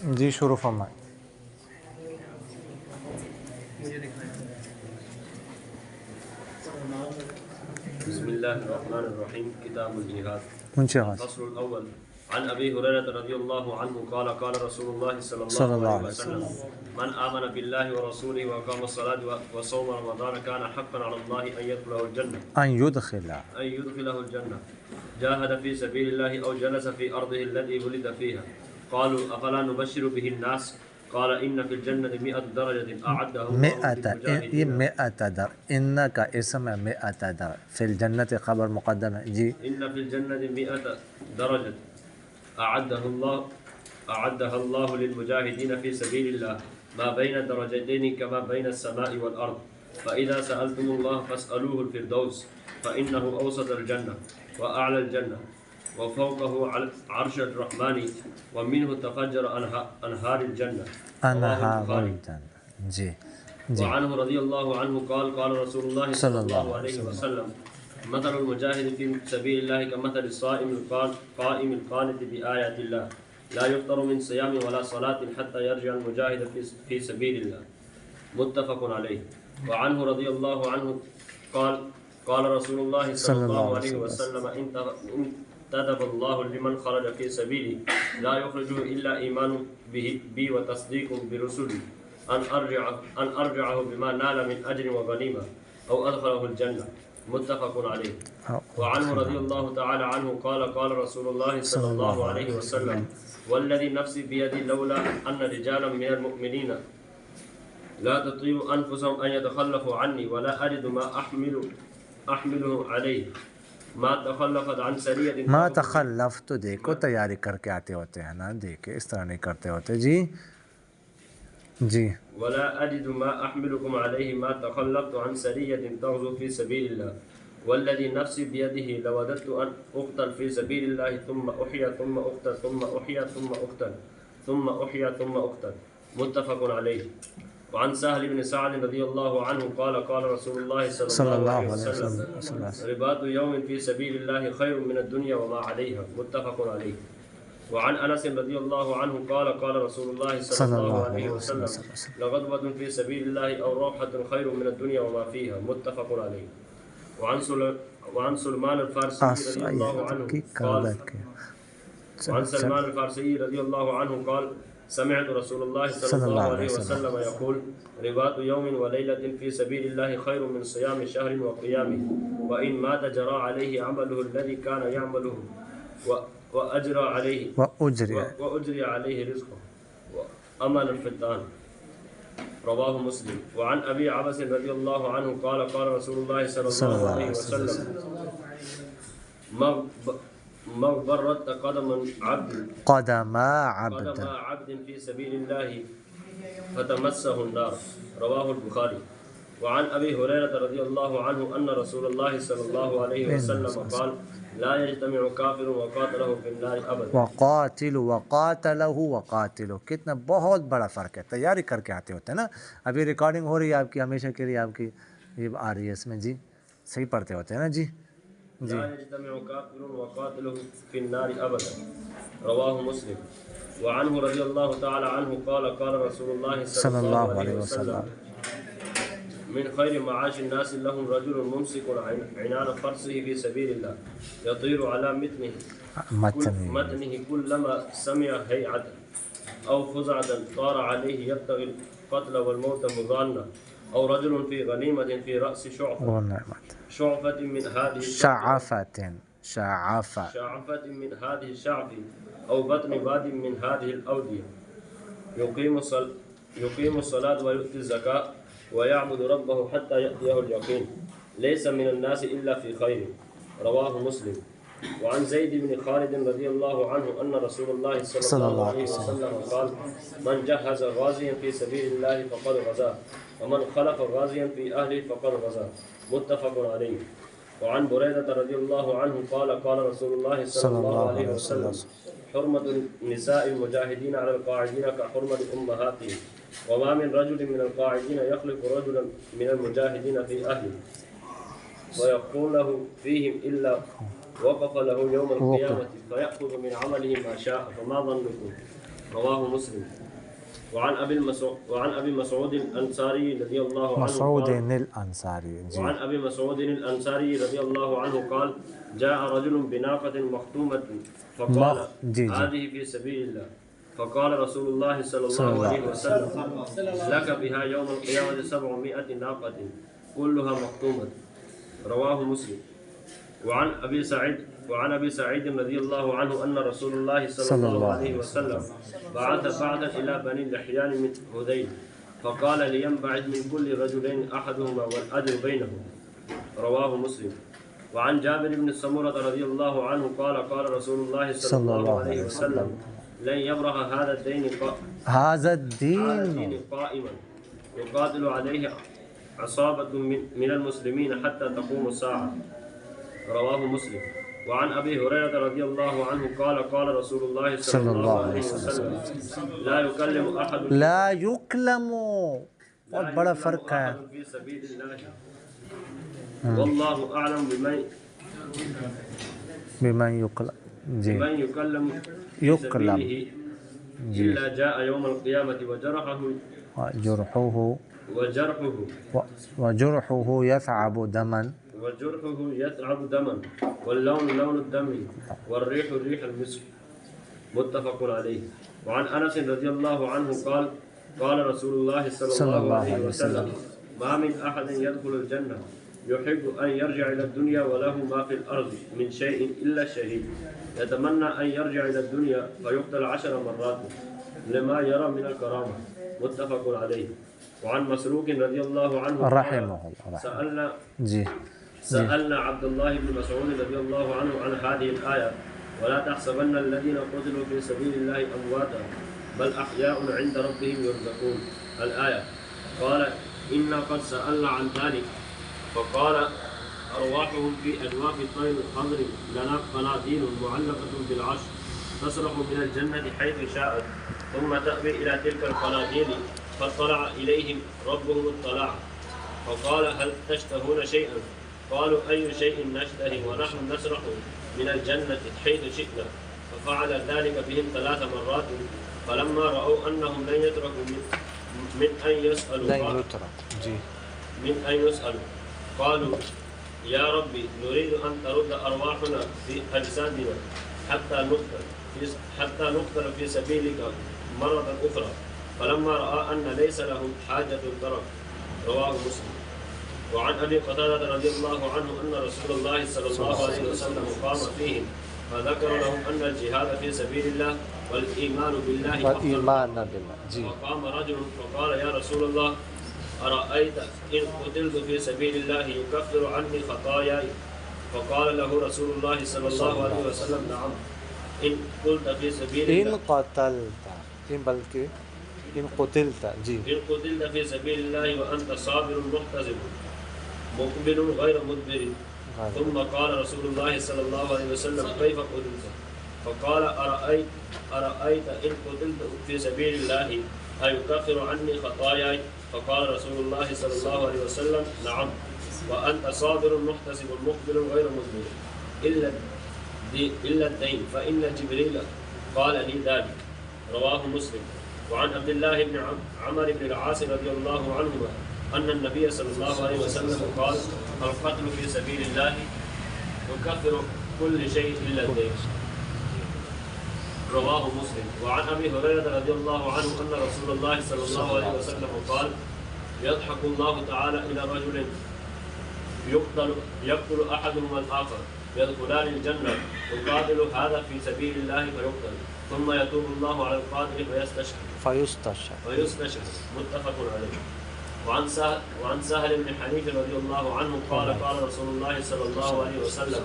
جی شروع فرمائیں. بسم الله الرحمن الرحيم. كتاب الجهاد. منشغل. الفصل الأول. عن أبي هريرة رضي الله عنه قال قال رسول الله صلى صلى الله الله عليه عليه وسلم من آمن بالله ورسوله وأقام الصلاة وصوم رمضان كان حقا على الله أن يدخله الجنة أن يدخله الجنة جاهد في سبيل الله أو جلس في أرضه التي ولد فيها قالوا أفلا نبشر به الناس قال إن في الجنة 100 درجة أعدها الله للمجاهدين. 100 در ان کا اسم ہے 100 در فی الجنت خبر مقدم ہے جی. إن في الجنة 100 درجة أعدها الله للمجاهدين في سبيل الله ما بين درجتين كما بين السماء والأرض فإذا سألتم الله فاسألوه الفردوس فإنه أوسط الجنة وأعلى الجنة وفوقه عرش الرحمن ومنه تفجر أنهار الجنة. انہار الجنہ جی. وعنه رضي الله عنه قال قال رسول الله صلى الله عليه وسلم مثل المجاهد في سبيل الله كمثل الصائم القائم القانت بآيات الله لا يفطر من صيام ولا صلاة حتى يرجع المجاهد في سبيل الله متفق عليه. وعنه رضي الله عنه قال قال رسول الله صلى الله عليه وسلم انتدب الله لمن خرج في سبيلي لا يخرجه إلا إيمان بي وتصديق برسلي أن أرجعه بما نال من أجر وغنيمة أو أدخله الجنة متفق عليه. وعنه رضي الله تعالى عنه قال قال رسول الله صلى الله عليه وسلم والذي نفسي بيدي لولا أن رجالا من المؤمنين لا تطيب أنفسهم أن يتخلفوا عني ولا أجد ما أحمله عليه ما تخلفت عن سرية ما تخلف تو دیکھو تیاری کر کے آتے ہوتے ہیں نا, دیکھے اس طرح نہیں کرتے ہوتے جی جی. ولا أجد ما أحملكم عليه ما تخلفت عن سرية تغزو في سبيل الله والذي نفسي بيده لوددت أن أقتل في سبيل الله ثم أحيا ثم أقتل ثم أحيا ثم أقتل ثم أحيا ثم أقتل متفق عليه. وعن سهل بن سعد رضي الله عنه قال قال رسول الله صلى الله عليه وسلم رباط يوم في سبيل الله خير من الدنيا وما عليها متفق عليه. وعن أنس رضي الله عنه قال قال رسول الله صلى الله عليه وسلم لغضبة في سبيل الله أو روحة خير من الدنيا وما فيها متفق عليه. وعن سلمان الفارسي رضي الله عنه قال وعن سلمان الفارسي رضي الله عنه قال سمعت رسول الله صلى الله عليه وسلم يقول رباط يوم وليلة في سبيل الله خير من صيام شهر وقيامه وإن مات جرى عليه عمله الذي كان يعمله وأجري عليه رزقه وأمل الفتان رواه مسلم. وعن أبي عبس رضي الله عنه قال قال رسول الله صلى الله عليه وسلم مغبرت قدم عبد في سبيل الله فتمسه النار رواه البخاري. وعن أبي هريرة رضي الله عنه أن رسول الله صلى الله عليه وسلم قال لا يجتمع كافر وقاتله في النار أبدا. وقاتلو کتنا بہت بڑا فرق ہے, تیاری کر کے آتے ہوتے ہیں نا. ابھی ریکارڈنگ ہو رہی ہے آپ کی, ہمیشہ کے لیے آپ کی یہ آ رہی ہے اس میں جی, صحیح پڑھتے ہوتے ہیں نا جی. لا يجتمع كافر وقاتله في النار أبدا رواه مسلم. وعنه رضي الله تعالى عنه قال قال رسول الله صلى الله عليه وسلم من خير معاش الناس لهم رجل ممسك عنان فرسه في سبيل الله يطير على متنه كلما سمع هيعة أو فزعة طار عليه يبتغي القتل والموت مضانا أو رجل في غنيمة في رأس شعفة من هذه الشعف أو بطن واد من هذه الأودية يقيم الصلاة ويؤتي الزكاة ويعبد ربه حتى يأتيه اليقين ليس من الناس إلا في خير رواه مسلم. وعن زيد بن خالد رضي الله عنه أن رسول الله صلى الله عليه وسلم قال من جهز غازيا في سبيل الله فقد غزا ومن خلف غازيا في أهله فقد غزا متفق عليه. وعن بريدة رضي الله عنه قال قال رسول الله صلى الله عليه وسلم حرمة النساء المجاهدين على القاعدين كحرمة أمهاتهم وما من رجل من القاعدين يخلف رجلا من المجاهدين في أهله ويقول له فيهم إلا وقف له يوم القيامة فيأخذ من عمله ما شاء فما ظنكم رواه مسلم. وعن ابي مسعود الانصاري رضي الله عنه مسعود قال الانصاری جی وعن ابي مسعود الانصاري رضي الله عنه قال جاء رجل بناقة مختومة فقال جی هذه في سبيل الله فقال رسول الله صلى الله عليه وسلم لك بها يوم القيامة 700 ناقة كلها مختومة. رواه مسلم. وعن ابي سعيد رضي الله عنه ان رسول الله صلى الله عليه وسلم بعث بعثا الى بني لحيان من هذيل فقال لينبعث من كل رجلين احدهما والاجر بينهم. رواه مسلم. وعن جابر بن سمرة رضي الله عنه قال قال رسول الله صلى الله عليه وسلم لن يبرح هذا الدين هذا الدين قائما يقاتل عليه عصابة من المسلمين حتى تقوم الساعة. رواه مسلم. وعن ابي هريرة رضي الله عنه قال قال رسول الله صلى الله عليه وسلم لا يكلم احد لا يكلم بہت بڑا فرق ہے في سبيل الله والله اعلم بمن يكلم جی بمن يكلم في يكلم سبيله الا جاء يوم القيامة وجرحه يثعب دما واللون لون الدم والريح ريح المسك. متفق عليه. وعن انس رضي الله عنه قال قال رسول الله صلى الله عليه وسلم ما من احد يدخل الجنة يحب ان يرجع الى الدنيا وله ما في الارض من شيء الا الشهيد يتمنى ان يرجع الى الدنيا فيقتل 10 مرات لما يرى من الكرامة. متفق عليه. وعن مسروق رضي الله عنه رحمه الله سألنا عبد الله بن مسعود رضي الله عنه عن هذه الآية ولا تحسبن الذين قتلوا في سبيل الله أمواتا بل أحياء عند ربهم يرزقون الآية. قال إنا قد سألنا عن ذلك فقال أرواحهم في أجواف الطير الخضر لنا قناديل معلقة بالعرش تصرخ من الجنة حيث شاءت ثم تأوي إلى تلك القناديل فاطلع إليهم ربهم اطلاع فقال هل تشتهون شيئا قالوا أي شيء نشتهي ونحن نسرح من الجنة حيث شئنا ففعل ذلك بهم 3 مرات فلما رأوا أنهم لن يتركوا من أن يسألوا قالوا يا ربي نريد أن ترد أرواحنا في أجسادنا حتى نقتل في سبيلك مرة أخرى فلما رأى أن ليس لهم حاجة ترك. رواه مسلم. وعن أبي قتادة رضي الله عنه أن رسول الله صلى الله عليه وسلم قام فيهم فذكر لهم أن الجهاد في سبيل الله والإيمان بالله وقام رجل فقال يا رسول الله أرأيت إن قتلت في سبيل الله يكفر عني خطاياي فقال له رسول الله صلى الله عليه وسلم نعم إن قلت في سبيل الله إن قتلت في سبيل الله وأنت صابر محتسب مقبل غير مدبر. ثم قال رسول الله صلى الله عليه وسلم كيف قتلت فقال أرأيت إن قتلت في سبيل الله أيكفر عني خطاياي فقال رسول الله صلى الله عليه وسلم نعم وأنت صابر محتسب مقبل غير مدبر إلا الدين فإن جبريل قال لي ذلك. رواه مسلم. وعن عبد الله بن عمرو بن العاص رضي الله عنهما أن النبي صلى الله عليه وسلم قال القتل في سبيل الله يكفر كل شيء إلا الدين. رواه مسلم. وعن أبي هريرة رضي الله عنه أن رسول الله صلى الله عليه وسلم قال يضحك الله تعالى إلى رجل يقتل أحدهما الآخر يدخلان الجنة يقاتل هذا في سبيل الله فيقتل ثم يتوب الله على القاتل فيستشهد. متفق عليه. وعن سهل بن حنيف رضي الله عنه قال قال رسول الله صلى الله عليه وسلم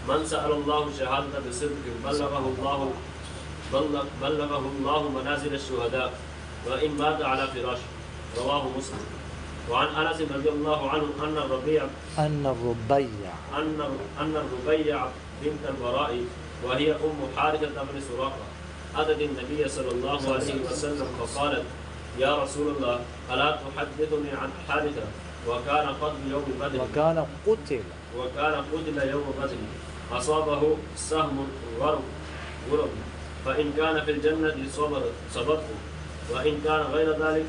من سأل الله شهادة بصدق بلغه الله منازل الشهداء وإن مات على فراشه. رواه مسلم. وعن أنس رضي الله عنه أن الربيع بنت البراء وهي حارثة بن سراقة أتت النبي صلى الله عليه وسلم فقالت يا رسول الله ألا تحدثني عن حارثة وكان قتل يوم بدر وكان قتل يوم بدر أصابه سهم غرب فإن كان في الجنة صبرت وإن كان غير ذلك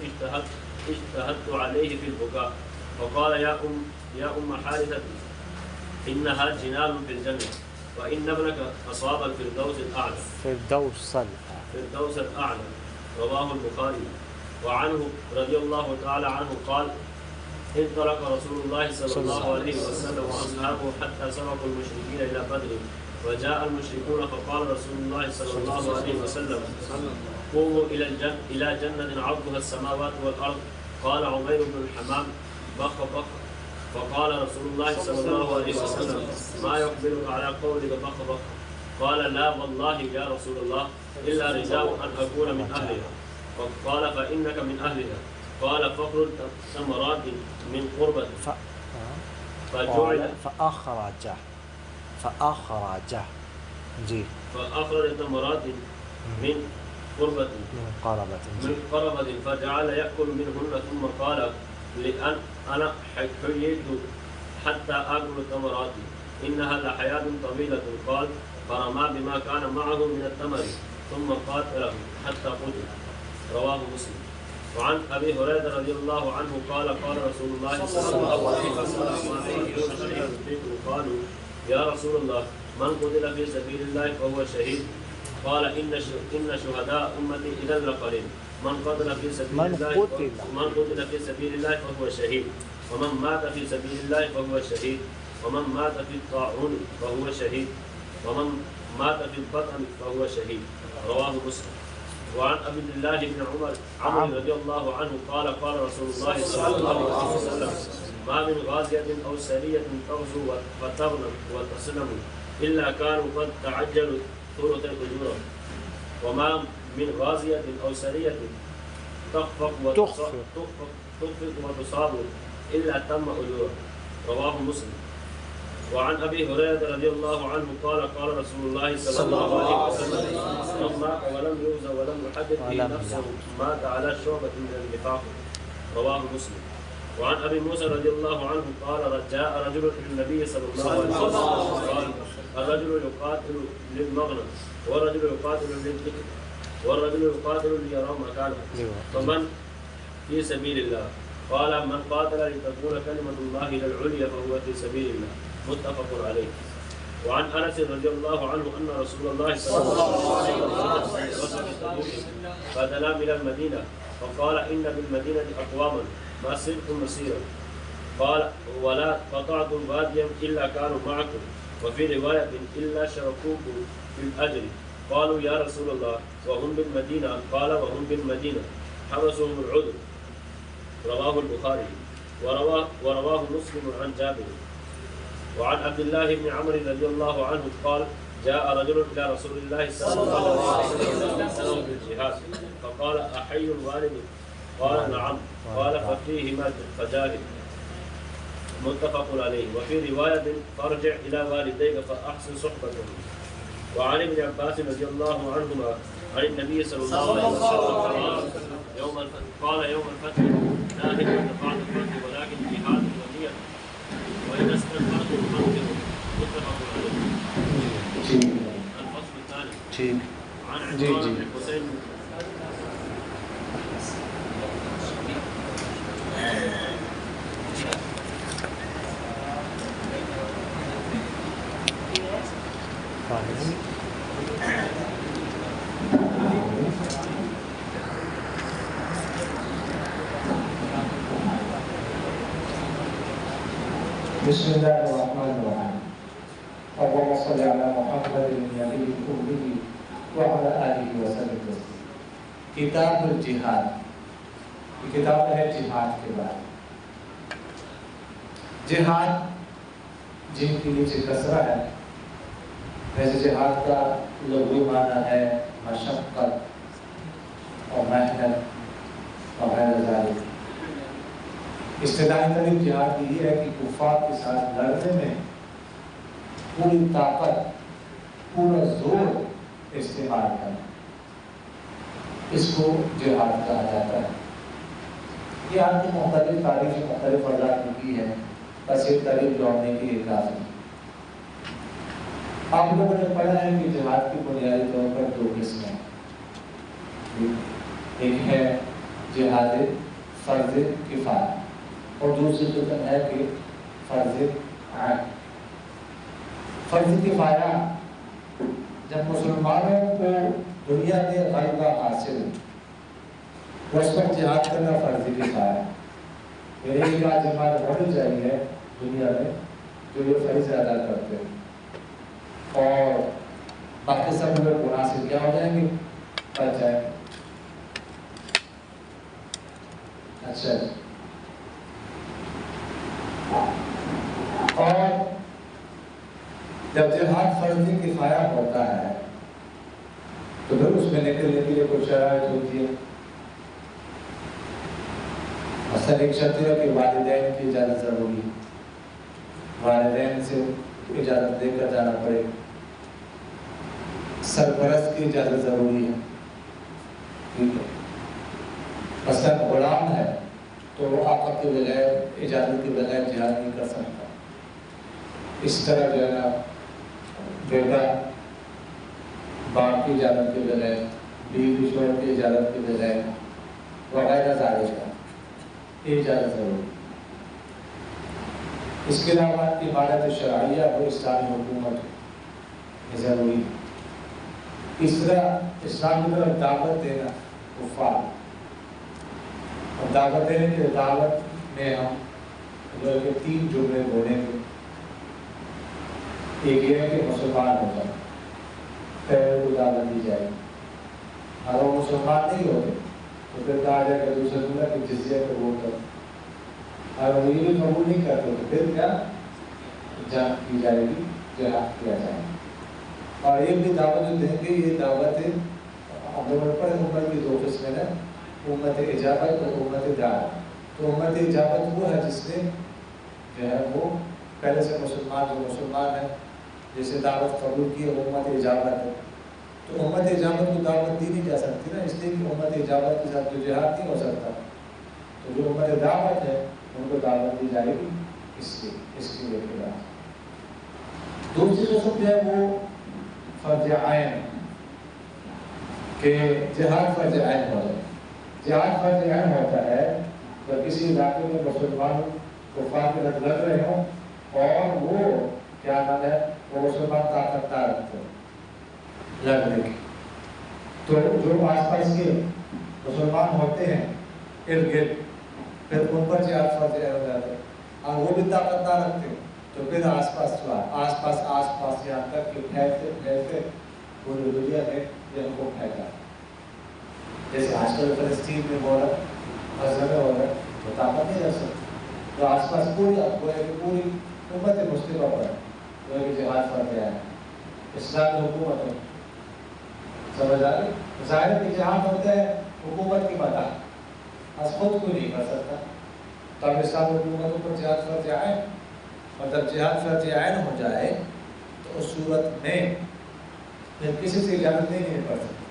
اجتهدت عليه في البكاء. فقال يا أم حارثة إنها جنان في الجنة وإن ابنك أصاب الفردوس الأعلى. الفردوس الأعلى. رواه البخاري. وعنه رضي الله تعالى عنه قال انطلق رسول الله صلى الله عليه وسلم وأصحابه حتى سبقوا المشركين إلى بدر وجاء المشركون فقال رسول الله صلى الله عليه وسلم قوموا إلى جنة عرضها السماوات والأرض. قال عمير بن الحمام بخ بخ. فقال رسول الله صلى الله عليه وسلم ما يقبلك على قولك بخ بخ؟ قال لا والله يا رسول الله إلا رجاء أن أكون من أهلها. قال فإنك من أهلها. قال فخر الثمرات من قربة فجعل فأخرج جی فأخرج الثمرات من قربة فجعل يأكل منهن ثم قال لأن أنا حييت حتى آكل الثمرات إنها لحياة طويلة. قال فرمى بما كان معه من الثمر ثم قاتله حتى قتل. رواه مسلم. وعن أبي هريرة رضي الله عنه قال قال رسول الله صلى الله عليه وسلم قالوا يا رسول الله من قتل في سبيل الله فهو شهيد. قال إن شهداء أمتي إذا لقليل. من قتل في سبيل الله فهو شهيد ومن مات في سبيل الله فهو شهيد ومن مات في الطاعون فهو شهيد ومن مات في البطن فهو شهيد. رواه مسلم. وعن عبد الله بن عمرو رضي الله عنه قال قال رسول الله صلى الله عليه وسلم ما من غازية أو سرية تغزو فتغنم وتسلم إلا كانوا قد تعجلوا ثلث الأجور وما من غازية أو سرية تخفق وتصاب إلا تم أجورا. رواه مسلم. وعن أبي هريرة رضي الله عنه قال قال رسول الله صلى الله عليه وسلم من مات ولم يغز ولم يحدث به نفسه مات على شعبة من النفاق. رواه مسلم. وعن أبي موسى رضي الله عنه قال جاء رجل إلى النبي صلى الله عليه وسلم قال الرجل يقاتل للمغنم والرجل يقاتل للذكر والرجل يقاتل ليرى مكانه فمن في سبيل الله؟ قال من قاتل لتكون كلمة الله هي العليا فهو في سبيل الله. متفق عليه. وعن أنس رضي الله عنه أن رسول الله صلى الله عليه وسلم فدنا من المدينة فقال إن بالمدينة أقواما ما سرتم مسيرا قال ولا قطعتم واديا إلا كانوا معكم وفي رواية إلا شركوكم في الأجر. قالوا يا رسول الله وهم بالمدينة؟ قال وهم بالمدينة حبسهم العذر. رواه البخاري. ورواه مسلم عن جابر. وعن عبد الله بن عمرو رضي الله عنه قال جاء رجل إلى رسول الله صلى الله عليه وسلم يسأله بالجهاد فقال أحي الوالد؟ قال نعم. قال ففيهما فجاهد. متفق عليه. وفي رواية فارجع إلى والديك فأحسن صحبتهم. وعن ابن عباس رضي الله عنهما عن النبي صلى الله عليه وسلم قال يوم الفتح لا هجرة بعد الفتح ولكن جهاد ونية وإذا استنفرتم فانفروا. متفق عليه. الفصل الثاني عن عمران بن حسين بسم الله الرحمن الرحيم. اللهم صل على محمد النبي الأمي وعلى آله وسلم. کتاب الجہاد، یہ کتاب ہے جہاد کے بارے. جہاد جن کی نیچے کسرہ ہے، ویسے جہاد کا لغوی معنی ہے مشقت اور محنت وغیرہ ذالک. اصطلاحی تعریف جہاد کی یہ ہے کہ کفار کے ساتھ لڑنے میں پوری طاقت، پورا زور استعمال کرنا، اس کو جہاد کہا جاتا ہے. یہ آپ کی مختلف تاریخ مختلف افراد نے کی ہے، بس ایک تعریف جوڑنے کے لیے کافی. آپ لوگوں نے پڑھا ہے کہ جہاد کی بنیادی طور پر دو قسمیں ہیں، ایک ہے جہاد فرض کفایہ اور دوسری قسم ہے کہ فرض عین۔ فرض کفایہ جب مسلمانوں کو دنیا میں غلبہ حاصل اس وقت جہاد کرنا فرض کفایہ ہے، میرے ایک آج ہمارے بڑھ جائیں ہے دنیا میں جو یہ فرض ادا کرتے ہیں اور باقی سب لوگ گناہ سے کیا ہو جائیں گے، بچ جائیں گے۔ اچھا اور جب جہاد فرض کفایہ ہوتا ہے تو پھر اس میں نکلنے کے لیے کچھ شرائط ہوتی ہے۔ مثلا ایک شرط ہے کہ والدین کی اجازت ضروری ہے، والدین سے اجازت لے کر جانا پڑے، سرپرست کی اجازت ضروری ہے، ٹھیک ہے۔ مثلا غلام ہے تو وہ آقا کے بغیر اجازت کے بغیر جہاد نہیں کر سکتا۔ اس طرح جو ہے نا بیٹا باپ کی اجازت کے بغیر، بیوی شوہر کی اجازت کے بغیر وغیرہ ظاہر کا یہ اجازت ضروری۔ اس کے علاوہ عبادت شرعیہ اور اسلامی حکومت ضروری ہے۔ اس طرح اسلام کی طرف دعوت دینا کفار، اور دعوت دینے کے دعوت میں ہم جو کہ 3 جملے بولیں گے۔ ایک یہ ہے کہ مسلمان ہو جائے، پہلے کو دعوت دی جائے، اگر وہ مسلمان نہیں ہوتے تو پھر کہا جائے کہ دوسرے جملہ کہ جزیہ قبول کرو، اگر وہ یہ بھی قبول نہیں کرتے تو پھر کیا جنگ کی جائے گی، جہاد کیا جائے گا۔ اور یہ بھی دعوت جو دیں گے یہ دعوت ہے امت کی 2 قسمیں ہیں، امت اجابت اور امت دعوت۔ تو امت اجابت وہ ہے جس نے جو ہے وہ پہلے سے مسلمان ہے، جسے دعوت قبول کی ہے، وہ امت اجابت ہے۔ تو امت اجابت کو دعوت دی نہیں جا سکتی نا، اس لیے کہ امت اجابت کے ساتھ جو جہاد نہیں ہو سکتا، تو جو امت دعوت ہے ان کو دعوت دی جائے گی اس کی وجہ سے۔ دوسری قسم جو ہے وہ فرض عین، کہ جہاد فرض عین ہو جائے۔ جہاد فرض عین ہوتا ہے جب کسی علاقے میں مسلمان کفار کے ساتھ لڑ رہے ہوں اور وہ کیا نام ہے وہ مسلمان طاقت نہ رکھتے لڑنے کی، تو جو آس پاس کے مسلمان ہوتے ہیں ارد گرد پھر ان پر جہاد فرض عین ہو جاتا ہے، اور وہ بھی طاقت نہ رکھتے تو پھر آس پاس یہاں تک کہ پھیلتے پوری دنیا میں یہ ان کو پھیلا۔ جیسے آج کل فلسطین میں ہو رہا، غزہ میں ہو رہا، تو طاقت نہیں رکھ سکتے، تو آس پاس پوری امت مسلمہ پر جو ہے کہ جہاد فرض عین ہے، اسلامی حکومت ہے، سمجھ آ گئی؟ ظاہر ہے کہ جہاد ہوتا ہے حکومت کی مدد، از خود کو نہیں کر سکتا، تب اسلامی حکومتوں پر جہاد فرض عین، اور جب جہاد فرض عین ہو جائے تو اس صورت میں پھر کسی سے اجازت نہیں پڑ سکتی،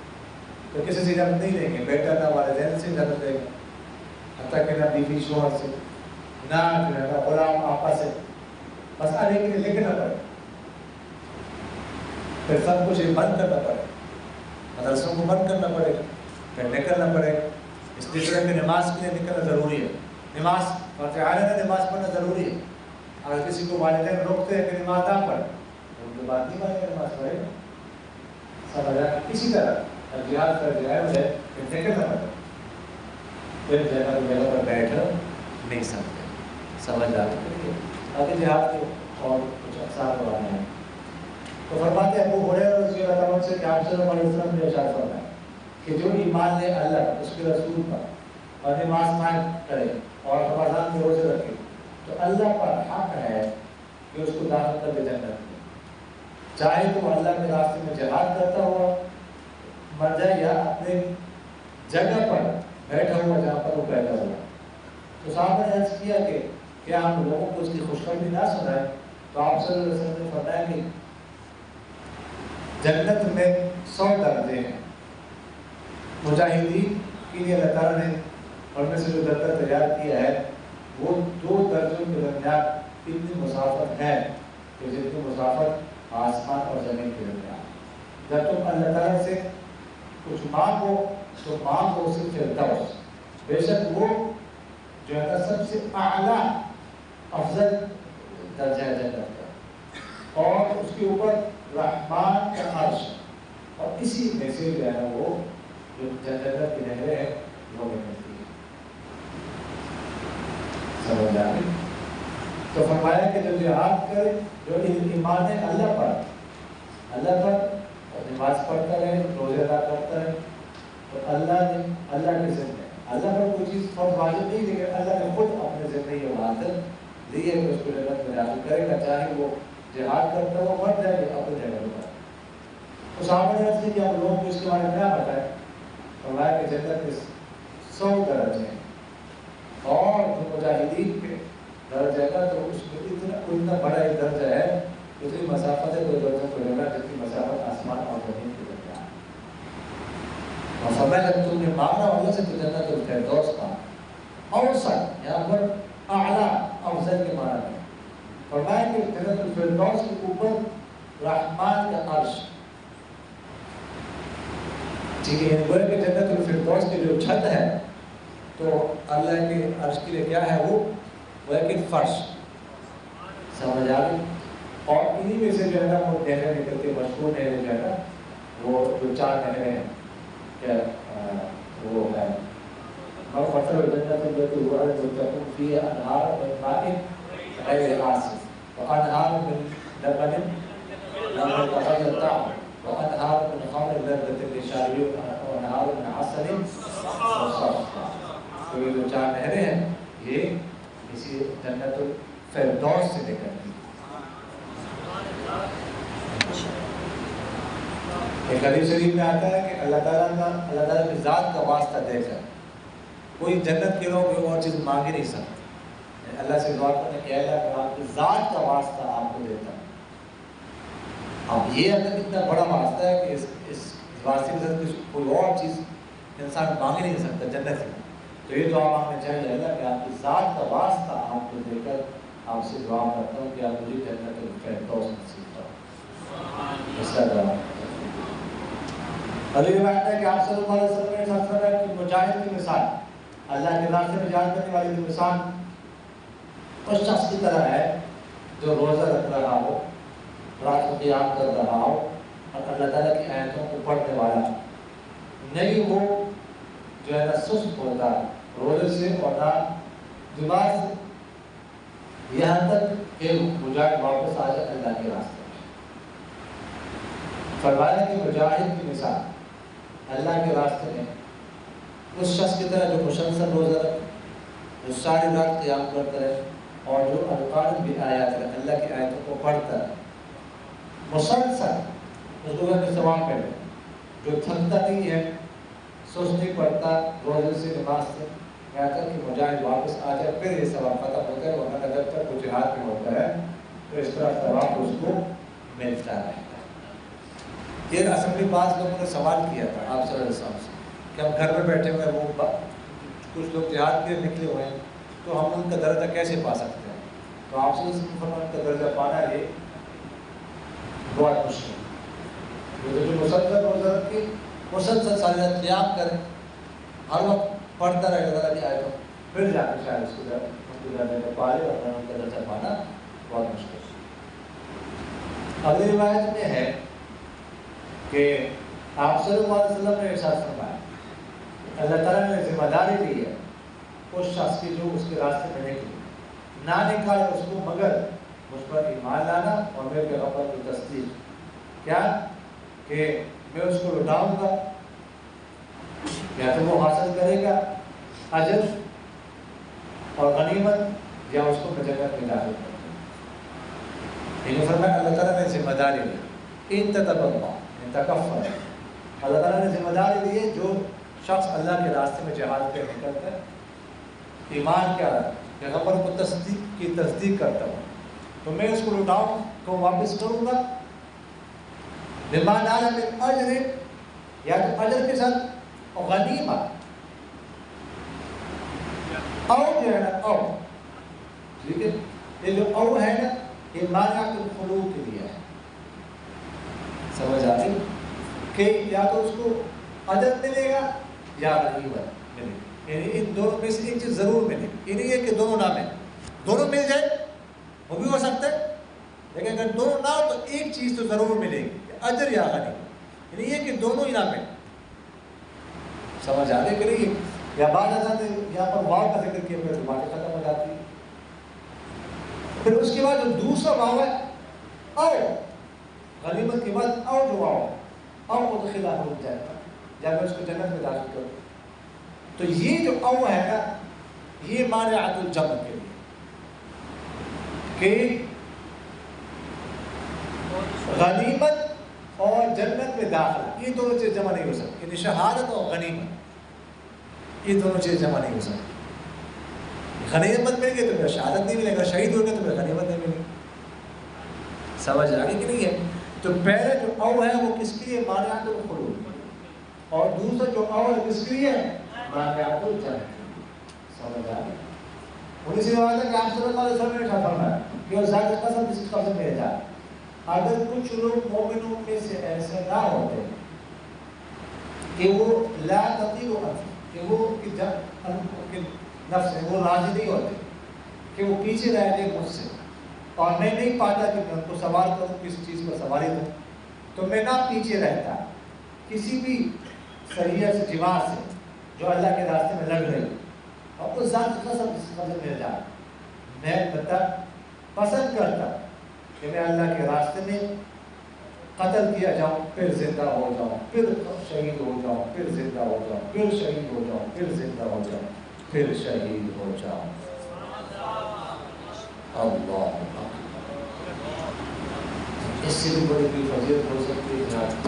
تو کسی سے اجازت نہیں لیں گے، بیٹا نہ والدین سے اجازت لیں گے، حتیٰ کہ نہ بیوی شوہر سے، نہ غلام آپا سے، بس آنے کے لیے لکھنا پڑے، پھر سب کچھ بند کرنا پڑے، مدرسوں کو بند کرنا پڑے گا، پھر نکلنا پڑے گا۔ اس طرح کہ نماز کے لیے نکلنا ضروری ہے، نماز فرض عین ہے، نماز پڑھنا ضروری ہے۔ اگر کسی کو والدین روکتے ہیں کہ نماز نہ پڑھ تو ان کی بات نہیں مانے گا، نماز پڑھے گا، سمجھ آیا؟ اسی طرح جہاد فرض عین ہے، پھر نکلنا پڑے گا، پھر جگہ پر بیٹھ نہیں سکتے، سمجھ آتی ہے؟ آگے جہاد کے اور کچھ اقسام بنانے ہیں، تو فرماتے ہیں ابو ہریرہ رضی اللہ عنہ سے کہ آپ صلی اللہ علیہ وسلم نے ارشاد فرمایا کہ جو ایمان لے اللہ اس کے رسول پر اور نماز قائم کرے اور رمضان کے روزے رکھے تو اللہ پر حق ہے کہ اس کو داخل کر دے جنت میں، چاہے تو اللہ کے راستے میں جہاد کرتا ہوا مر جائے یا اپنے جگہ پر بیٹھا ہوا جہاں پر وہ بیٹھا ہوا۔ تو صحابہ نے عرض کیا کہ کیا ہم لوگوں کو اس کی خوشخبری نہ سنائیں؟ تو آپ صلی اللہ علیہ وسلم نے فرمایا کہ جنت میں 100 درجے ہیں، مجاہدین کے لیے اللہ تعالیٰ نے اور میں سے جو درجہ تیار کیا ہے وہ 2 درجوں کے درمیان اتنی مسافت ہے کہ جتنی مسافت آسمان اور زمین کے درمیان. جب تم اللہ تعالیٰ سے کچھ مانگو تو مانگو اسے فردوس. بے شک وہ جو ہے نا سب سے اعلیٰ افضل درجہ ہے جنت کا, اور اس کے اوپر رحمان کا عرش, اور اسی میں سے جو ہے نا وہ جو جنت کی نہریں ہیں وہ نکلتی ہیں. سمجھ آ گئی؟ تو فرمایا کہ جو جہاد کرے, جو ایمان ہے اللہ پر اور نماز پڑھتا رہے, روزے ادا کرتا رہے, تو اللہ نے اللہ کے ذمہ, اللہ پر کوئی چیز فرض واجب نہیں, لیکن اللہ نے خود اپنے ذمہ یہ بات دی ہے کہ اس کو جنت میں داخل کرے گا, چاہے وہ جہاد کرتا ہو مر جائے گا اپنے جگہ پر. تو صحابہ نے عرض کی کہ ہم لوگوں کو اس کے بارے میں کیا بتائیں؟ فرمایا کہ جنت کے 100 درجے ہیں, اور جو مجاہدین کے درجہ ہے تو اس میں اتنا بڑا ایک درجہ ہے, اتنی مسافت ہے 2 درجوں کو لگا جتنی مسافت آسمان اور زمین کے درمیان. اور فرمایا جب تم نے مانگا اللہ سے تو جنت الفردوس کا اوسط, یہاں پر اعلیٰ افضل کے معنی میں فرمایا کہ جنت الفردوس کے اوپر رحمان کا عرش. ٹھیک ہے, گویا کہ جنت الفردوس کی جو چھت ہے تو اللہ کے عرش کے لیے کیا ہے, وہ ایک فرش. سمجھ آ گئی؟ اور انہی میں سے جو ہے نا وہ نہریں نکلتی, مشہور نہریں جو ہے نا وہ جو 4 نہریں ہیں, کیا وہ ہے مثل الجنة التي وعد المتقون فيها أنهار من ماء غير آسن وأنهار من لبن لم يتغير طعمه وأنهار من خمر لذة للشاربين وأنهار من عسل مصفى. تو یہ جو 4 نہریں ہیں یہ اسی جنت الفردوس سے نکلتی. ایک حدیث شریف میں آتا ہے کہ اللہ تعالیٰ کی ذات کا واسطہ دے کر کوئی جنت کے لوگ کوئی اور چیز مانگ ہی نہیں سکتے. اللہ سے دعا کرنے کہ اللہ میں آپ کی ذات کا واسطہ آپ کو دیتا ہوں. اب یہ اگر اتنا بڑا واسطہ ہے کہ اس واسطے کے ساتھ کوئی اور چیز انسان مانگ ہی نہیں سکتا جنت سے, تو یہ دعا مانگنا چاہیے اللہ کہ آپ کی ذات کا واسطہ آپ کو دے کر آپ سے دعا کرتا ہوں کہ آپ مجھے جنت الفردوس نصیب کرو. اس کا دعا علی روایت ہے کہ آپ صلی اللہ علیہ وسلم نے فرمایا کہ مجاہد کی مثال, اللہ کے راستے میں جہاد کرنے والے کی مثال اس شخص کی طرح ہے جو روزہ رکھ رہا ہو, رات کو قیام کر رہا ہو, اور اللہ تعالیٰ کی آیتوں کو پڑھنے والا نہیں وہ جو ہے نا سست ہوتا روزے سے اور نہ دماغ سے, یہاں تک کہ مجاہد واپس آ جائے اللہ کے راستے میں. فرمایا کہ مجاہد کی مثال اللہ کے راستے میں اس شخص کی طرح جو مسلسل روزہ رکھے, جو ساری رات قیام کرتا ہے, اور جو القارئ بآیات اللہ کی آیتوں کو پڑھتا ہے مسلسل, اس کو کہ ثواب ملے, جو تھکتا نہیں ہے, سست نہیں پڑتا روزے سے نماز سے, یہاں تک کہ مجاہد واپس آ جائے پھر یہ ثواب ختم ہوتا ہے, ورنہ جب تک وہ جہاد میں ہوتا ہے تو اس طرح ثواب اس کو ملتا رہتا ہے. یہ اسمبلی بعض لوگوں نے سوال کیا تھا آپ صلی اللہ علیہ وسلم سے کہ ہم گھر میں بیٹھے ہوئے ہیں, وہ کچھ لوگ جہاد کے لیے نکلے ہوئے ہیں, تو ہم ان کا درجہ کیسے پا سکتے ہیں؟ تو آپ صلی اللہ علیہ وسلم ان کا درجہ پانا یہ بہت مشکل ہے. جو مسلسل روزہ رکھے, مسلسل ساری رات قیام کرے, ہر وقت پڑھتا رہے اللہ تعالیٰ کی آیتوں, پھر جا کے شاید اس کو درجہ پائے, اور ان کا درجہ پانا بہت مشکل ہے. اگلی روایت میں ہے کہ آپ صلی اللہ علیہ وسلم نے ارشاد فرمایا اللہ تعالیٰ نے ذمہ داری دی ہے اس شخص کی جو اس کے راستے میں نکلی, نہ نکالے اس کو مگر مجھ پر ایمان لانا اور میرے پیغمبر کی تصدیق. کیا کہ میں اس کو لٹاؤں گا, یا تو وہ حاصل کرے گا اجر اور غنیمت, یا اس کو میں جنت میں داخل کروں گا. لیکن فرمایا اللہ تعالیٰ نے ذمہ داری دی, ان تتبع تکفر, اللہ تعالیٰ نے ذمہ داری دی ہے جو شخص اللہ کے راستے میں جہاد پہ نکلتا ہے, ایمان کیا ہے, پیغمبر کو تصدیق کرتا ہوں, تو میں اس کو لٹاؤں کو واپس کروں گا بما نال من اجر, یا تو اجر کے ساتھ اور غنیمت, او جو ہے نا او, ٹھیک ہے, یہ جو او ہے نا یہ مانع الخلود کے لیے ہے, سمجھ آ رہی کہ یا تو اس کو اجر ملے گا یا غنیمت ملے گی، یعنی ان دونوں میں سے ایک چیز ضرور ملے گی۔ یہ نہیں ہے کہ دونوں نہ ملے، دونوں مل جائے وہ بھی ہو سکتا ہے، لیکن اگر دونوں نہ ہو تو ایک چیز تو ضرور ملے گی، اجر یا غنیمت، یعنی یہ کہ دونوں ہی نہ ملے۔ سمجھ آنے کے لیے یا بعد ازاں یہاں پر واو کا ذکر کیا پھر باتیں ختم ہو جاتی ہے۔ پھر اس کے بعد جو دوسرا واو ہے او، غنیمت کے بعد او جو واو ہے او ادخلہ الجنہ، جب میں اس کو جنت میں داخل کروں، تو یہ جو او ہے نا یہ مانعۃ الجمع کے لیے کہ غنیمت اور جنت میں داخلہ یہ دونوں چیز جمع نہیں ہو سکتی، یعنی شہادت اور غنیمت یہ دونوں چیز جمع نہیں ہو سکتی۔ غنیمت مل گئی تو پھر شہادت نہیں ملے گا، شہید ہو گئے تو پھر غنیمت نہیں ملے گی۔ سمجھ آ گئی کہ نہیں ہے؟ تو پہلے جو او ہے وہ کس کے لیے؟ مانعۃ الخلود، اور دوسرا جو او ہے کس کے لیے؟ مانعۃ الجنہ۔ سمجھ آ گئی؟ انہیں سے بات ہے کہ آپ صلی اللہ علیہ وسلم نے فرمایا کہ وہ ذات قسم جس کی قسم میرے جائے، اگر کچھ لوگ مومنوں میں سے ایسے نہ ہوتے کہ وہ لا تطیع کہ وہ نفس ہے وہ راضی نہیں ہوتے کہ وہ پیچھے رہ جائے مجھ سے، اور میں نہیں پاتا کہ میں ان کو سوال کروں کس چیز پر سواری دوں، تو میں نہ پیچھے رہتا کسی بھی سریہ سے جماعت سے جو اللہ کے راستے میں لڑ رہی اور اس ذات کا سب جس قدر مل جائے، میں بتا پسند کرتا کہ میں اللہ کے راستے میں قتل کیا جاؤں، پھر زندہ ہو جاؤں، پھر شہید ہو جاؤں، پھر زندہ ہو جاؤں، پھر شہید ہو جاؤں، پھر زندہ ہو جاؤں، پھر شہید ہو جاؤں۔ اللہ اکبر، اس سے بھی بڑی کوئی فضیلت ہو سکتی ہے جہاد؟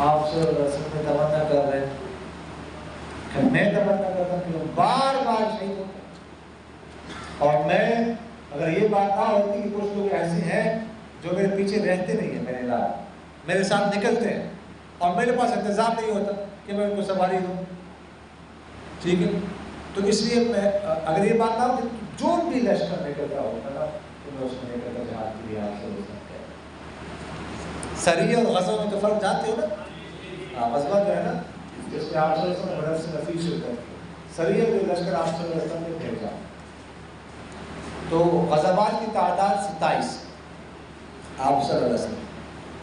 آپ سے رسول میں تمنا کر رہے ہیں کہ میں تمنا کرتا ہوں کہ وہ بار بار شہید ہوتے ہیں، اور میں اگر یہ بات نہ ہوتی کہ کچھ لوگ ایسے ہیں جو میرے پیچھے رہتے نہیں ہیں، میرے علاوہ میرے ساتھ نکلتے ہیں اور میرے پاس انتظام نہیں ہوتا کہ میں ان کو سواری دوں، ٹھیک ہے؟ تو اس لیے میں اگر یہ بات نہ ہوتی جو بھی لشکر نکلتا ہوتا نا تو میں اس میں نکل کر جہاد کے لیے آپ سے ہو سکتا ہے۔ سریہ اور غزوہ میں تو فرق جانتے ہو نا؟ غزوہ جو ہے نا جس میں آپ صلی اللہ علیہ وسلم بدر سے نفی شرکت کی، سریہ جو لشکر آپ صلی اللہ علیہ وسلم نے بھیجا، تو غزوات کی تعداد 27 آپ صلی اللہ علیہ وسلم،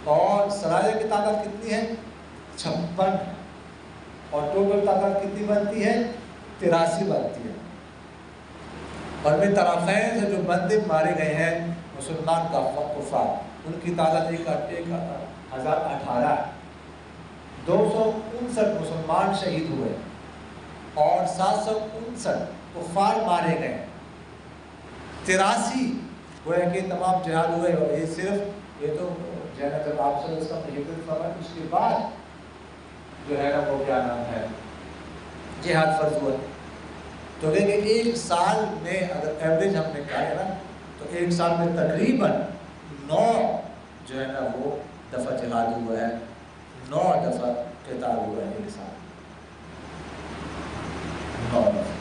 اور سرایہ کی تعداد کتنی ہے؟ 56، اور ٹوٹل تعداد کتنی بنتی ہے؟ 83 بنتی ہے۔ اور میں طرفین سے جو بندے مارے گئے ہیں مسلمان کفار، ان کی تعداد 1018 ہے، 259 مسلمان شہید ہوئے اور 759 کفار مارے گئے، 83 گویا کہ تمام جہاد ہوئے، اور یہ صرف یہ تو جہاں جب آپ صلی اللہ علیہ وسلم نے ہجرت فرمائی اس کے بعد جو ہے نا وہ کیا نام ہے جہاد فرض ہوا۔ تو لیکن ایک سال میں اگر ایوریج ہم نے کہا ہے نا تو ایک سال میں تقریباً 9 جو ہے نا وہ دفعہ جہاد ہوا ہے، 9 دفعہ قتال ہوا ہے ایک سال، 9 دفعہ،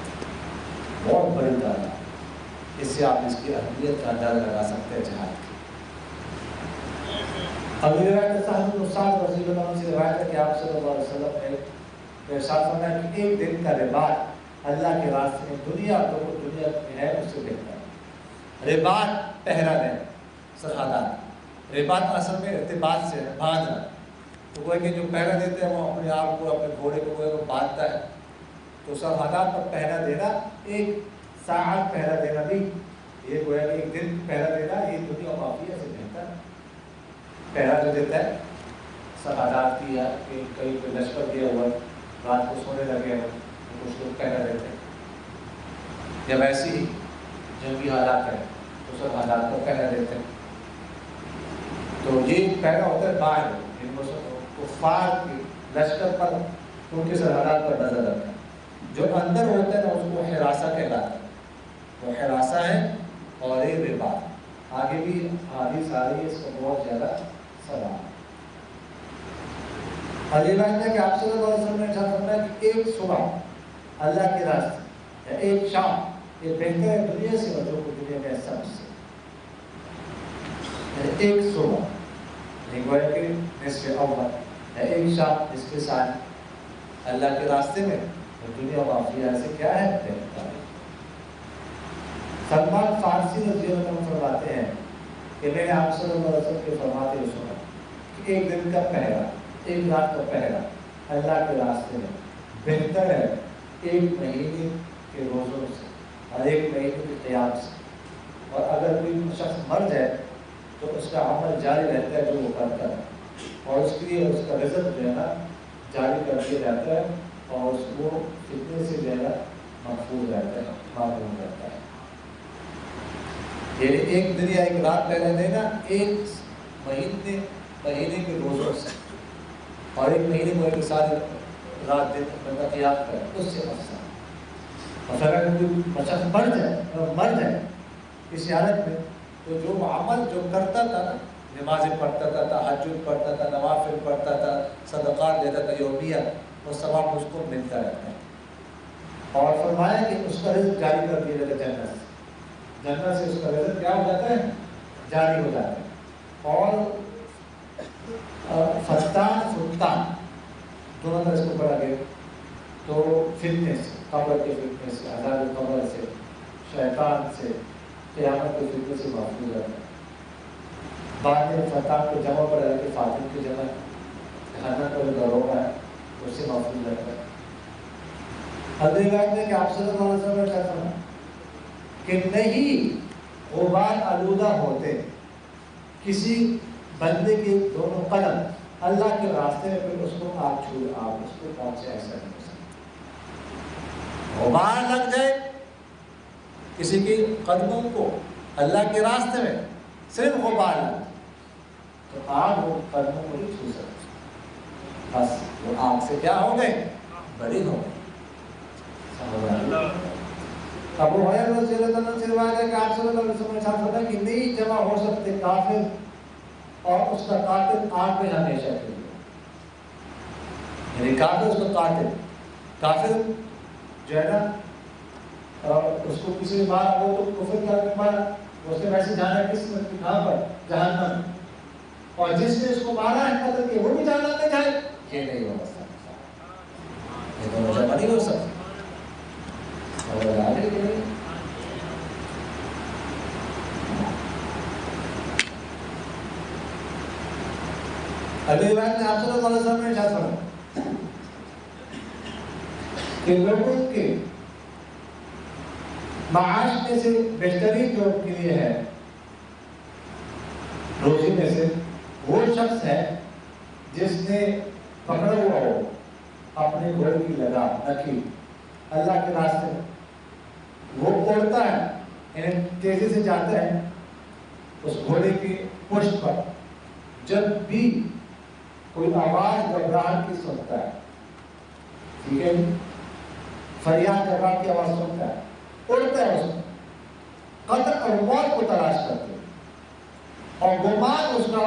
بہت بڑی تعداد۔ اس سے آپ اس کی اہمیت کا اندازہ لگا سکتے ہیں جہاد کی۔ اگلی روایت صاحب بن سعد رضی اللہ عنہ سے روایت ہے کہ آپ صلی اللہ علیہ وسلم نے ارشاد فرمایا کہ ایک دن کا رباط اللہ کے راستے میں دنیا تو دنیا میں ہے اس سے بہتر ہے۔ رباط پہرا دینا، سرحدات، رباط اصل میں ارتباط سے باندھنا، تو وہ کہ جو پہرا دیتے ہیں وہ اپنے آپ کو اپنے گھوڑے کو باندھتا ہے، تو سرحدات پر پہرا دینا، ایک ساعت پہرا دینا بھی یہ گویا کہ ایک دن پہرا دینا یہ دنیا معافیہ سے بہتر ہے۔ پہرا جو دیتا ہے سرحدات کی، یا کہ کہیں پہ لشکر دیا ہوا رات کو سونے لگے ہیں کچھ لوگ پہرا دیتے ہیں، یا ویسی ہی جنگی حالات ہیں تو سرحدات کو پہرا دیتے ہیں، تو یہ پہرا ہوتا ہے باہر کفار کی لشکر پر، ان کے سرحدات پر نظر رکھنا۔ جو اندر ہوتا ہے نا اس کو حراسہ کہلاتا ہے، وہ حراسہ ہے، اور یہ رباط آگے بھی حدیث آ رہی ہے اس کا بہت زیادہ سوال۔ علی بات ہے کہ آپ صلی اللہ علیہ وسلم نے ارشاد فرمایا کہ ایک صبح اللہ کے راستے یا ایک شام یہ بہتر ہے دنیا سے اور جو کچھ دنیا میں سب سے، ایک صبح گویا کہ نصف اول ہے ایک شام نصف ثانی اللہ کے راستے میں، اور دنیا معافیہ سے کیا ہے بہتر۔ سلمان فارسی رضی اللہ عنہ فرماتے ہیں کہ میں نے آپ صلی اللہ علیہ وسلم کے فرماتے ہوئے سنا کہ ایک دن کا پہرا، ایک رات کا پہرا اللہ کے راستے میں بہتر ہے ایک مہینے کے روزوں سے اور ایک مہینے کے قیام سے۔ اور اگر کوئی شخص مر جائے تو اس کا عمل جاری رہتا ہے جو وہ کرتا ہے، اور اس کے لیے اس کا رزق جو ہے نا جاری کر دیا جاتا ہے، اور اس کو فتنے سے جو ہے نا محفوظ رہتا ہے، معلوم رہتا ہے۔ یعنی ایک دن یا ایک رات پہلے دینا ایک مہینے کے روزوں سے، اور ایک مہینے کو ایک سال رات دن بندہ قیام کرے اس سے افضل۔ اور اگر کوئی شخص مر جائے اس حالت میں تو جو عمل جو کرتا تھا نا، نمازیں پڑھتا تھا، تہجد پڑھتا تھا، نوافل پڑھتا تھا، صدقات دیتا تھا یومیہ، وہ ثواب اس کو ملتا رہتا ہے۔ اور فرمایا کہ اس کا رزق جاری کر دیا جاتا ہے جنت سے، جنت سے اس کا رزق کیا ہو جاتا ہے؟ جاری ہو جاتا ہے۔ اور فتان دونوں طرح اس کو پڑھا گیا، تو فتنے سے، قبر کے فتنے سے، عذاب قبر سے، شیطان سے، قیامت کے فتنے سے محفوظ رہتا ہے۔ بعد میں فتان کو جمع پڑا ہے کہ فاتح کی جمع جہنم کا جو دروگا ہے اس سے محفوظ رہتا ہے۔ حدیث میں کہ آپ صلی اللہ علیہ وسلم نے کہا کہ نہیں غبار آلودہ ہوتے کسی بندے کے دونوں قدم اللہ کے راستے میں، پھر اس کو آپ اس کو پہنچے ایسا نہیں ہو سکتا۔ غبار لگ جائے کسی کے قدموں کو اللہ کے راستے میں، صرف غبار لگ تو آپ وہ قدموں کو نہیں چھو سکتے، بس وہ آپ سے کیا ہو گئے؟ بری ہو گئے۔ ابو ہریرہ رضی اللہ عنہ سے روایت ہے کہ آپ صلی اللہ علیہ وسلم نے فرمایا کہ نہیں جمع ہو سکتے کافر اور اس کا قاتل آگ میں ہمیشہ کے لیے، یعنی کافر اس کا قاتل، کافر جو ہے نا اس کو کسی نے مارا وہ تو کفر کر کے مارا، اس نے ویسے جانا کس میں کہاں پر؟ جہنم۔ اور جس نے اس کو مارا ہے قتل کے وہ بھی جہنم میں جائے، یہ نہیں ہو سکتا، یہ دونوں جمع نہیں ہو سکتا۔ اور آگے کے لیے اگلی بات میں آپ صلی اللہ علیہ وسلم نے ارشاد فرمایا کہ لوگوں کے معاش میں سے بہترین جو کے لیے ہے روزی میں سے وہ شخص ہے جس نے پکڑا ہوا ہو اپنے گھوڑے کی لگام نکیل اللہ کے راستے میں، وہ اڑتا ہے یعنی تیزی سے جاتا ہے اس گھوڑے کی پشت پر، جب بھی کوئی آواز گھبراہٹ کی سنتا ہے، ٹھیک ہے، فریاد گھبراہٹ کی آواز سنتا ہے، اڑتا ہے اس میں قتل اور موت کو تلاش کرتے ہیں، اور گمان اس کا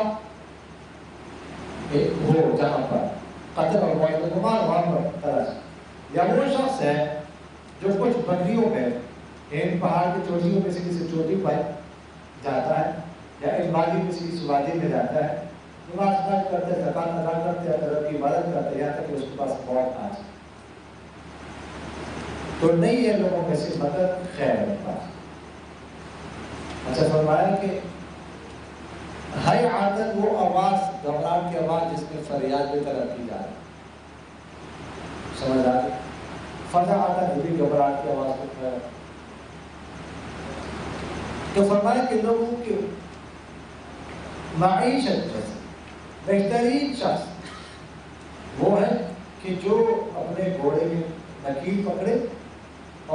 ہو جہاں پر قتل اور موت کا گمان وہاں پر تلاش، یا وہ شخص ہے جو کچھ بکریوں میں ان پہاڑ کی چوٹیوں میں سے کسی چوٹی پر جاتا ہے یا ان وادی میں سے کسی وادی میں جاتا ہے، نماز ادا کرتے ہیں، زکات ادا کرتے ہیں، رب کی عبادت کرتے ہیں، یہاں تک کہ اس کے پاس موت آ جائے، تو نہیں ہے لوگوں میں سے مدد خیر ہے پاس۔ اچھا فرمایا کہ ہر عادت وہ آواز گھبراہٹ کی آواز جس میں فریاد بھی طلب کی جائے، سمجھ آ گئی؟ فضا آتا ہے بھی گھبراہٹ کی آواز کو ہے، تو فرمایا کہ لوگوں کی معیشت جیسے بہترین شخص وہ ہے کہ جو اپنے گھوڑے میں نکیل پکڑے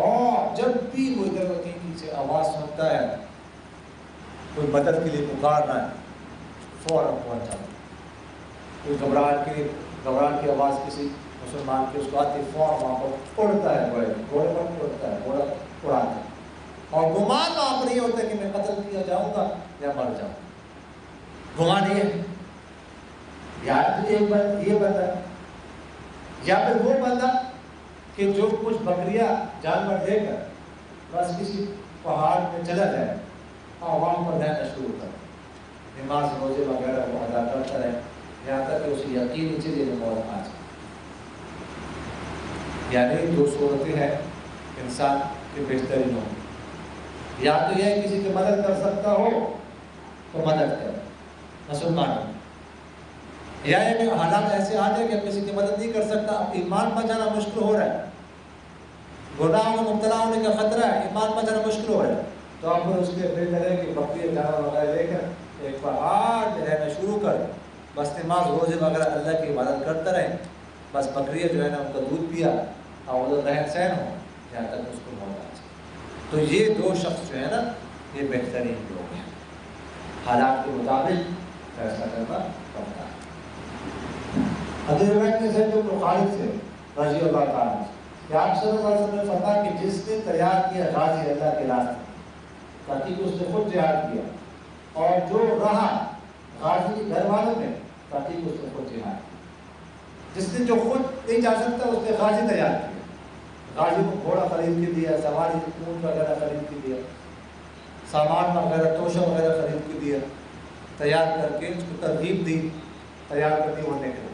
اور جب بھی وہ ادھر ادھر سے آواز سنتا ہے کوئی مدد کے لیے پکارنا ہے فوراً پہنچ جاتا ہے، کوئی گھبراہٹ کی آواز کسی مسلمان کی اس کو آتی فوراً وہاں پر اڑتا ہے، گھوڑے پر اڑتا ہے، گھوڑا اڑاتا ہے، اور گمان وہاں پر یہ ہوتا ہے کہ میں قتل کیا جاؤں گا یا مر جاؤں گا، گمان یہ ہے، یا یہ بندہ یا پھر وہ بندہ کہ جو کچھ بکریاں جانور دے کر بس کسی پہاڑ میں چلا جائے اور وہاں پر رہنا شروع کر، نماز روزے وغیرہ وہ ادا کرتا رہے یہاں تک کہ اسے یقین ہی چیزیں موت آ جائے. یعنی دو صورتیں ہیں انسان کے بہترین ہوں. یا تو یہ کسی کی مدد کر سکتا ہو تو مدد کرے مسلمان، یا یہ کہ حالات ایسے آ جائے کہ کسی کی مدد نہیں کر سکتا، اب ایمان بچانا مشکل ہو رہا ہے، گناہوں میں مبتلا ہونے کا خطرہ ہے، ایمان بچانا مشکل ہو رہا ہے، تو آپ اس کے دل کریں کہ بکری جانور وغیرہ لے کر ایک بار آج رہنا شروع کر، بس نماز روزے وغیرہ اللہ کی عبادت کرتا رہے، بس بکری جو ہے نا ان کا دودھ پیا اور ادھر رہن سہن ہو جہاں تک اس کو موت آ جائے. تو یہ دو شخص جو ہے نا یہ بہترین لوگ ہیں، حالات کے مطابق فیصلہ کرنا پڑتا ہے. حدیث روایت میں زید بن خالد سے رضی اللہ تعالیٰ کہ آپ صلی اللہ علیہ وسلم نے فرمایا کہ جس نے تیار کیا غازی اللہ کے راستے تاکہ اس نے خود جہاد کیا، اور جو رہا غازی کے گھر والوں میں تاکہ اس نے خود جہاد کیا. جس نے جو خود نہیں جا سکتا اس نے غازی تیار کیا، غازی کو گھوڑا خرید کے دیا، سواری اونٹ وغیرہ خرید کے دیا، سامان وغیرہ توشہ وغیرہ خرید کے دیا، تیار کر کے اس کو ترغیب دی، تیار کر دی وہ نکلے.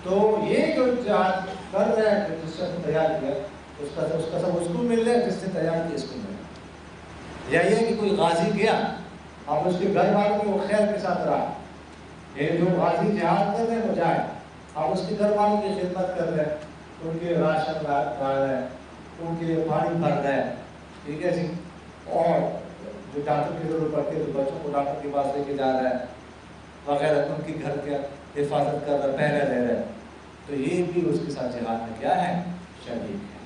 تو یہ جو جہاد کر رہا ہے جس شخص نے تیار کیا اس کا سب اس کو مل رہا ہے، جس نے تیار کیا اس کو مل رہا ہے. یا یہ کہ کوئی غازی گیا اب اس کے گھر والوں میں وہ خیر کے ساتھ رہا، یہ جو غازی جہاد کر رہے ہیں وہ جائے اب اس کے گھر والوں کی خدمت کر رہے ہیں، ان کے راشن لا رہے ہیں، ان کے لیے پانی بھر رہے ہیں، ٹھیک ہے جی، اور جو ڈاکٹر کی ضرورت پڑتی ہے تو بچوں کو ڈاکٹر کے پاس لے کے جا رہا ہے وغیرہ، ان کے گھر کے حفاظت کر رہا ہے، پہرے دے رہا ہے، تو یہ بھی اس کے ساتھ جہاد میں کیا ہے؟ شریک ہے.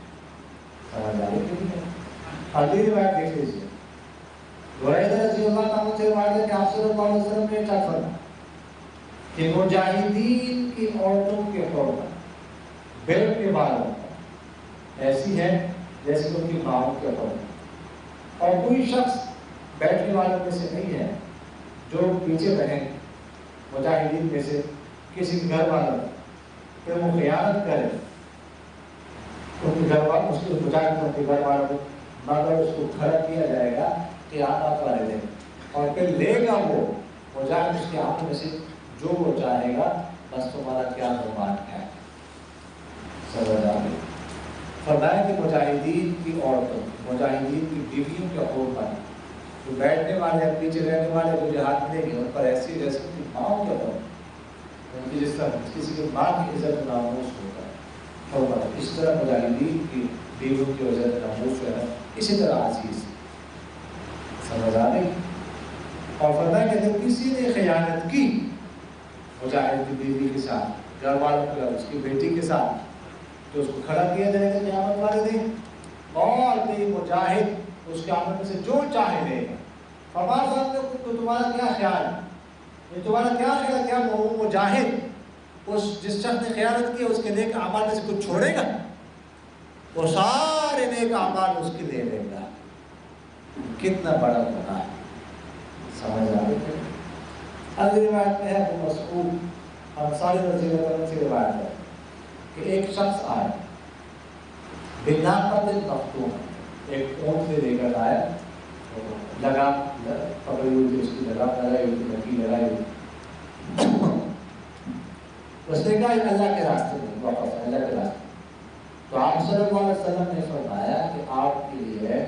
سمجھ آ رہی ہے؟ اگلی روایت دیکھ لیجیے. برید رضی اللہ عنہ سے روایت ہے کہ آپ صلی اللہ علیہ وسلم نے ارشاد فرمایا کہ مجاہدین کی عورتوں کے حرمت بیٹھنے والوں پر ایسی ہے جیسے ان کی ماؤں کے حرمت، اور کوئی شخص بیٹھنے والوں میں سے نہیں ہے جو پیچھے رہیں مجاہدین میں سے کسی گھر والوں کہ وہ خیانت کرے ان کے گھر والوں، اس کے مجاہدین کے گھر والوں کو، مگر اس کو کھڑا کیا جائے گا قیامت والے دن، اور پھر لے گا وہ مجاہد اس کے ہاتھ میں سے جو وہ چاہے گا، بس تمہارا کیا فرمان ہے. سمجھ آ گئی؟ فرمایا کہ مجاہدین کی عورتوں، مجاہدین کی بیویوں کے حرمت، جو بیٹھنے والے پیچھے رہنے والے جو جہاد ملے گی ان پر ایسی جیسے ان کی ماؤں کے حرمت، ان کی جس طرح کسی کی ماں کی عزت ناموس ہوتا ہے حرمت، اس طرح مجاہدین کی بیویوں کی عزت ناموس جو ہے اسی طرح عزیز. سمجھ آ رہی؟ اور فرمایا کہ جب کسی نے خیانت کی مجاہد کی بیوی کے ساتھ، گھر والوں کے اس کی بیٹی کے ساتھ، تو اس کو کھڑا کیا جائے گا قیامت والے دن، اور کوئی مجاہد اس کے عمل میں سے جو چاہے لے گا. فرمایا صاحب نے تو تمہارا کیا خیال ہے؟ یہ تمہارا کیا خیال ہے؟ کیا وہ مجاہد اس جس شخص نے خیانت کی اس کے نیک اعمال میں سے کچھ چھوڑے گا؟ وہ سارے نیک اعمال اس کے لے لے گا. کتنا بڑا گناہ ہے. سمجھ آ رہی ہے؟ اگلی روایت میں ہے ابو مسعود انصاری رضی اللہ عنہ سے روایت ہے کہ ایک شخص آیا بناقۃ مختوم، ایک اونٹ سے لے کر آیا، لگام پکڑی ہوئی تھی، اس کی لگام لگائی ہوئی تھی، لکیر لگائی ہوئی. اس نے کہا اللہ کے راستے میں واپس، اللہ کے راستے. تو آپ صلی اللہ علیہ وسلم نے فرمایا کہ آپ کے لیے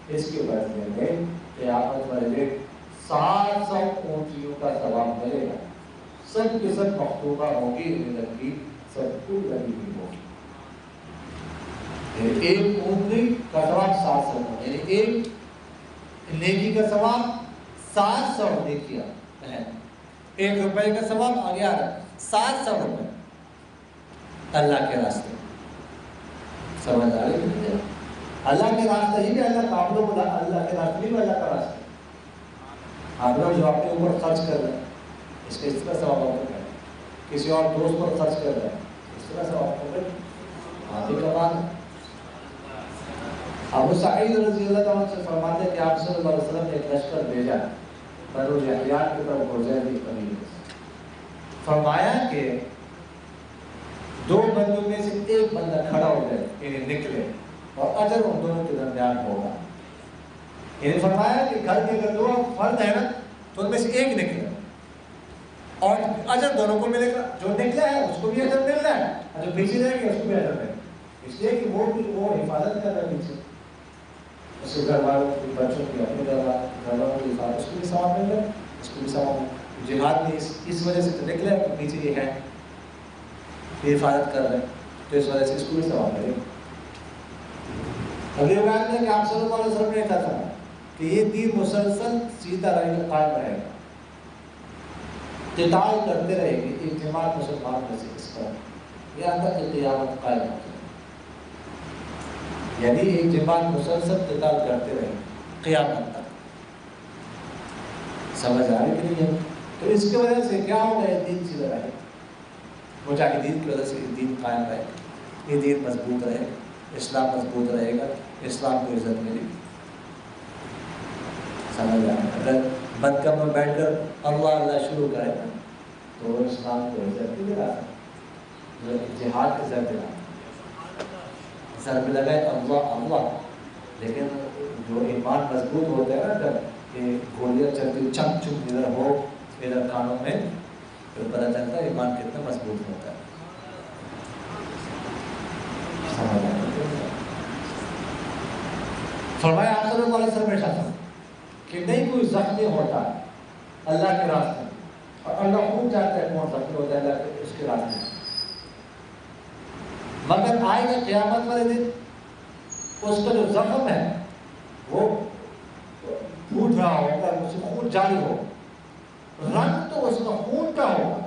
اس کے بدلے میں قیامت والے دن 700 اونٹیوں کا ثواب ملے گا، سب کے سب مختوبہ ہوں گی، لڑکی سب کو لگی ہوئی ہوگی. ایک اونٹنی کا ثواب 700، یعنی ایک نیکی کا ثواب 700 نیکیاں ہیں. 1 روپے کا ثواب آ گیا 700 روپے اللہ کے راستے. سمجھ آ رہی ہے؟ اللہ کے راستے ہی بھی اللہ کا، آپ لوگ اللہ کے راستے بھی اللہ کا راستہ. آپ لوگ جو اپنے اوپر خرچ کر رہے ہیں اس کا اس طرح ثواب آپ کو کریں، کسی اور دوست پر خرچ کر رہے ہیں اس طرح ثواب آپ کو کریں، آپ ہی کا بات ہے. ابو سعید رضی اللہ عنہ سے فرماتے ہیں کہ آپ صلی اللہ علیہ وسلم نے ایک لشکر بھیجا بنو یحییٰ کی طرف حذیفہ کی قبیلے سے. فرمایا کہ 2 بندوں میں سے ایک بندہ کھڑا ہو جائے، یعنی نکلے، اور اجر ان دونوں کے درمیان ہوگا. یعنی فرمایا کہ گھر کے اگر 2 فرد ہیں نا تو ان میں سے ایک نکلے، اور اجر دونوں کو ملے گا، جو نکلا ہے اس کو بھی اجر مل رہا ہے اور جو پیچھے رہ گیا اس کو بھی اجر ملے گا، اس لیے کہ وہ حفاظت کر رہا ہے پیچھے، اس کے گھر والوں کی، بچوں کی، اپنے گھر والوں کی حفاظت، اس کو بھی ثواب مل رہا ہے، اس کو بھی ثواب مل رہا ہے۔ جہاد میں اس وجہ سے تو نکلا ہے کہ پیچھے یہ ہے، یہ حفاظت کر رہے ہیں، تو اس وجہ سے اس کو بھی ثواب ملے گا۔ اگلی روایت میں کہ آپ صلی اللہ علیہ وسلم نے کہا تھا کہ یہ دین مسلسل سیدھا قائم رہے گا، قتال کرتے رہے گی ایک جماعت مسلمان میں سے اس پر یہاں تک کہ قیامت قائم ہوتی ہے، یعنی ایک جماعت مسلسل قتال کرتے رہے گی قیامت تک۔ سمجھ آ رہی کہ نہیں ہے؟ تو اس کی وجہ سے کیا ہوگا، یہ دین سیدھا رہے گا، مجاہدین کی وجہ سے یہ دین قائم رہے گا، یہ دین مضبوط رہے گا، اسلام مضبوط رہے گا، اسلام کو عزت ملے گی۔ سمجھ آ رہا ہے؟ اگر بدکم میں بیٹھ کر اللہ اللہ شروع کرے گا تو اسلام کو عزت نہیں دلا سکتا، جہاد کی عزت دلا ضرب لگائے اللہ اللہ، لیکن جو ایمان مضبوط ہوتا ہے نا، جب یہ گولیاں چلتی چم چم ادھر ہو ادھر کانوں میں، پھر پتہ چلتا ہے ایمان کتنا مضبوط ہوتا ہے۔ سمجھ آ رہا ہے؟ فرمایا آپ صلی اللہ علیہ وسلم نے ارشاد کہ نہیں کوئی زخمی ہوتا ہے اللہ کے راستے میں، اور اللہ خوب جانتا ہے کون زخمی ہوتا ہے اللہ کے اس کے راستے میں، مگر آئے گا قیامت والے دن اس کا جو زخم ہے وہ پھوٹ رہا ہوگا، اس سے خون جاری ہو، رنگ تو اس کا خون کا ہوگا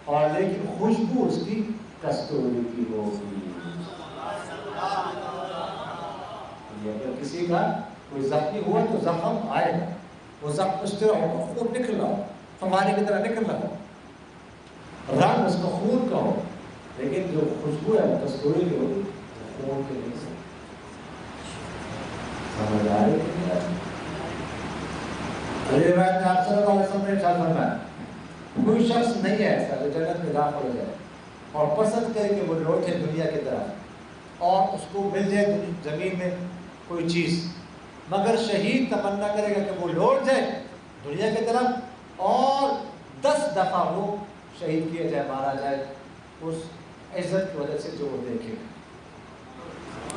اور لیکن خوشبو اس کی کستوری کی ہوگی۔ اگر کسی کا کوئی زخمی ہوا تو زخم آئے گا، وہ زخم اس طرح ہوگا، خون نکل رہا ہو، ہمارے کی طرح نکل رہا ہو، رنگ اس کا خون کا ہو، لیکن جو خوشبو ہے وہ کستوری کی ہوگی، خون کے نہیں سے۔ سمجھ آ رہی ہے کہ نہیں آ رہی؟ روایت میں آپ صلی اللہ علیہ وسلم نے ارشاد فرمایا کوئی شخص نہیں ہے ایسا جو جنت میں داخل ہو جائے اور پسند کرے کہ وہ لوٹے دنیا کی طرف اور اس کو مل جائے زمین میں کوئی چیز، مگر شہید تمنا کرے گا کہ وہ لوٹ جائے دنیا کی طرف اور 10 دفعہ وہ شہید کیا جائے، مارا جائے اس عزت کی وجہ سے جو وہ دیکھے گا۔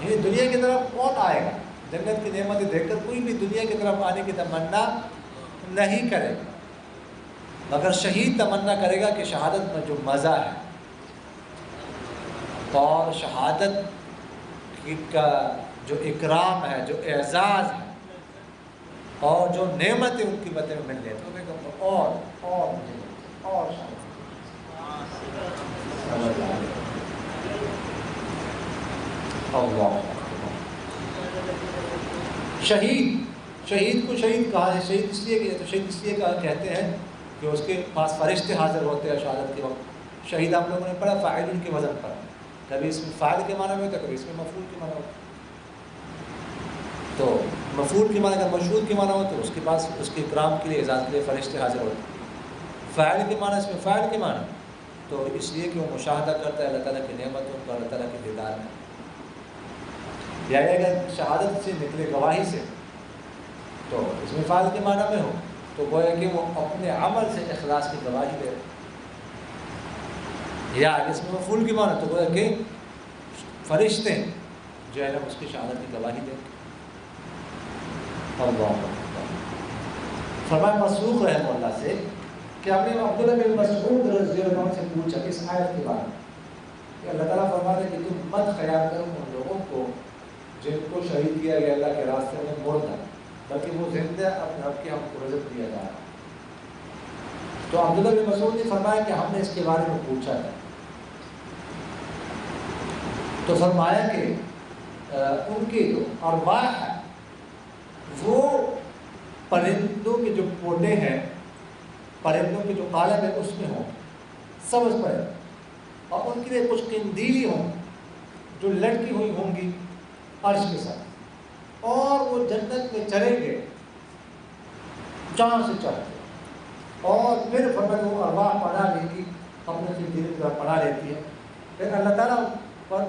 یعنی دنیا کی طرف کون آئے گا؟ جنت کی نعمتیں دیکھ کر کوئی بھی دنیا کی طرف آنے کی تمنا نہیں کرے گا، مگر شہید تمنا کرے گا کہ شہادت میں جو مزہ ہے اور شہادت کا جو اکرام ہے، جو اعزاز ہے اور جو نعمتیں ان کی بدلے میں مل رہی ہیں اور شہید کو شہید کہا ہے، شہید اس لیے کہتے ہیں کہ اس کے پاس فرشتے حاضر ہوتے ہیں شہادت کے وقت۔ شہید آپ لوگوں نے پڑھا فاعل کے وزن پر، کبھی اس میں فاعل کے معنی میں ہوتا ہے، کبھی اس میں مفعول کے معنی ہوتا ہے۔ تو مفعول کے معنی اگر مشہود کے معنی ہو تو اس کے پاس اس کے اکرام کے لیے اعزاز کے لیے فرشتے حاضر ہوتے ہیں۔ فاعل کے معنی اس میں فاعل کے معنی تو اس لیے کہ وہ مشاہدہ کرتا ہے اللہ تعالیٰ کی نعمتوں کو، اللہ تعالیٰ کے دیدار میں، یا اگر شہادت سے نکلے گواہی سے تو اس میں فاعل کے معنی میں ہو تو گویا کہ وہ اپنے عمل سے اخلاص کی گواہی دے، یا اس میں مفعول کی معنی تو گویا کہ فرشتے جو ہے نا اس کی شہادت کی گواہی دیں۔ اللہ فرمایا مسروق رحمہ اللہ سے کہ ہم نے عبداللہ بن مسعود رضی اللہ عنہ سے پوچھا اس آیت کے بارے میں کہ اللہ تعالیٰ فرماتا ہے کہ تم مت خیال کرو ان لوگوں کو جن کو شہید کیا گیا اللہ کے راستے میں مردہ، بلکہ وہ زندہ اپنے رب کے ہم کو رزق دیا جا رہا۔ تو عبداللہ بن مسعود نے فرمایا کہ ہم نے اس کے بارے میں پوچھا تھا تو فرمایا کہ ان کی جو ارواح ہے وہ پرندوں کے جو پوٹے ہیں، پرندوں کے جو قالب ہے اس میں ہوں، سبز پرندے، اور ان کے لیے کچھ قندیلی ہوں جو لڑکی ہوئی ہوں گی عرش کے ساتھ، اور وہ جنت میں چلیں گے جہاں سے چاہتے، اور پھر فرمایا وہ ارواح پناہ لے گی، اپنے قندیل کی طرف پناہ لیتی ہے، پھر اللہ تعالیٰ پر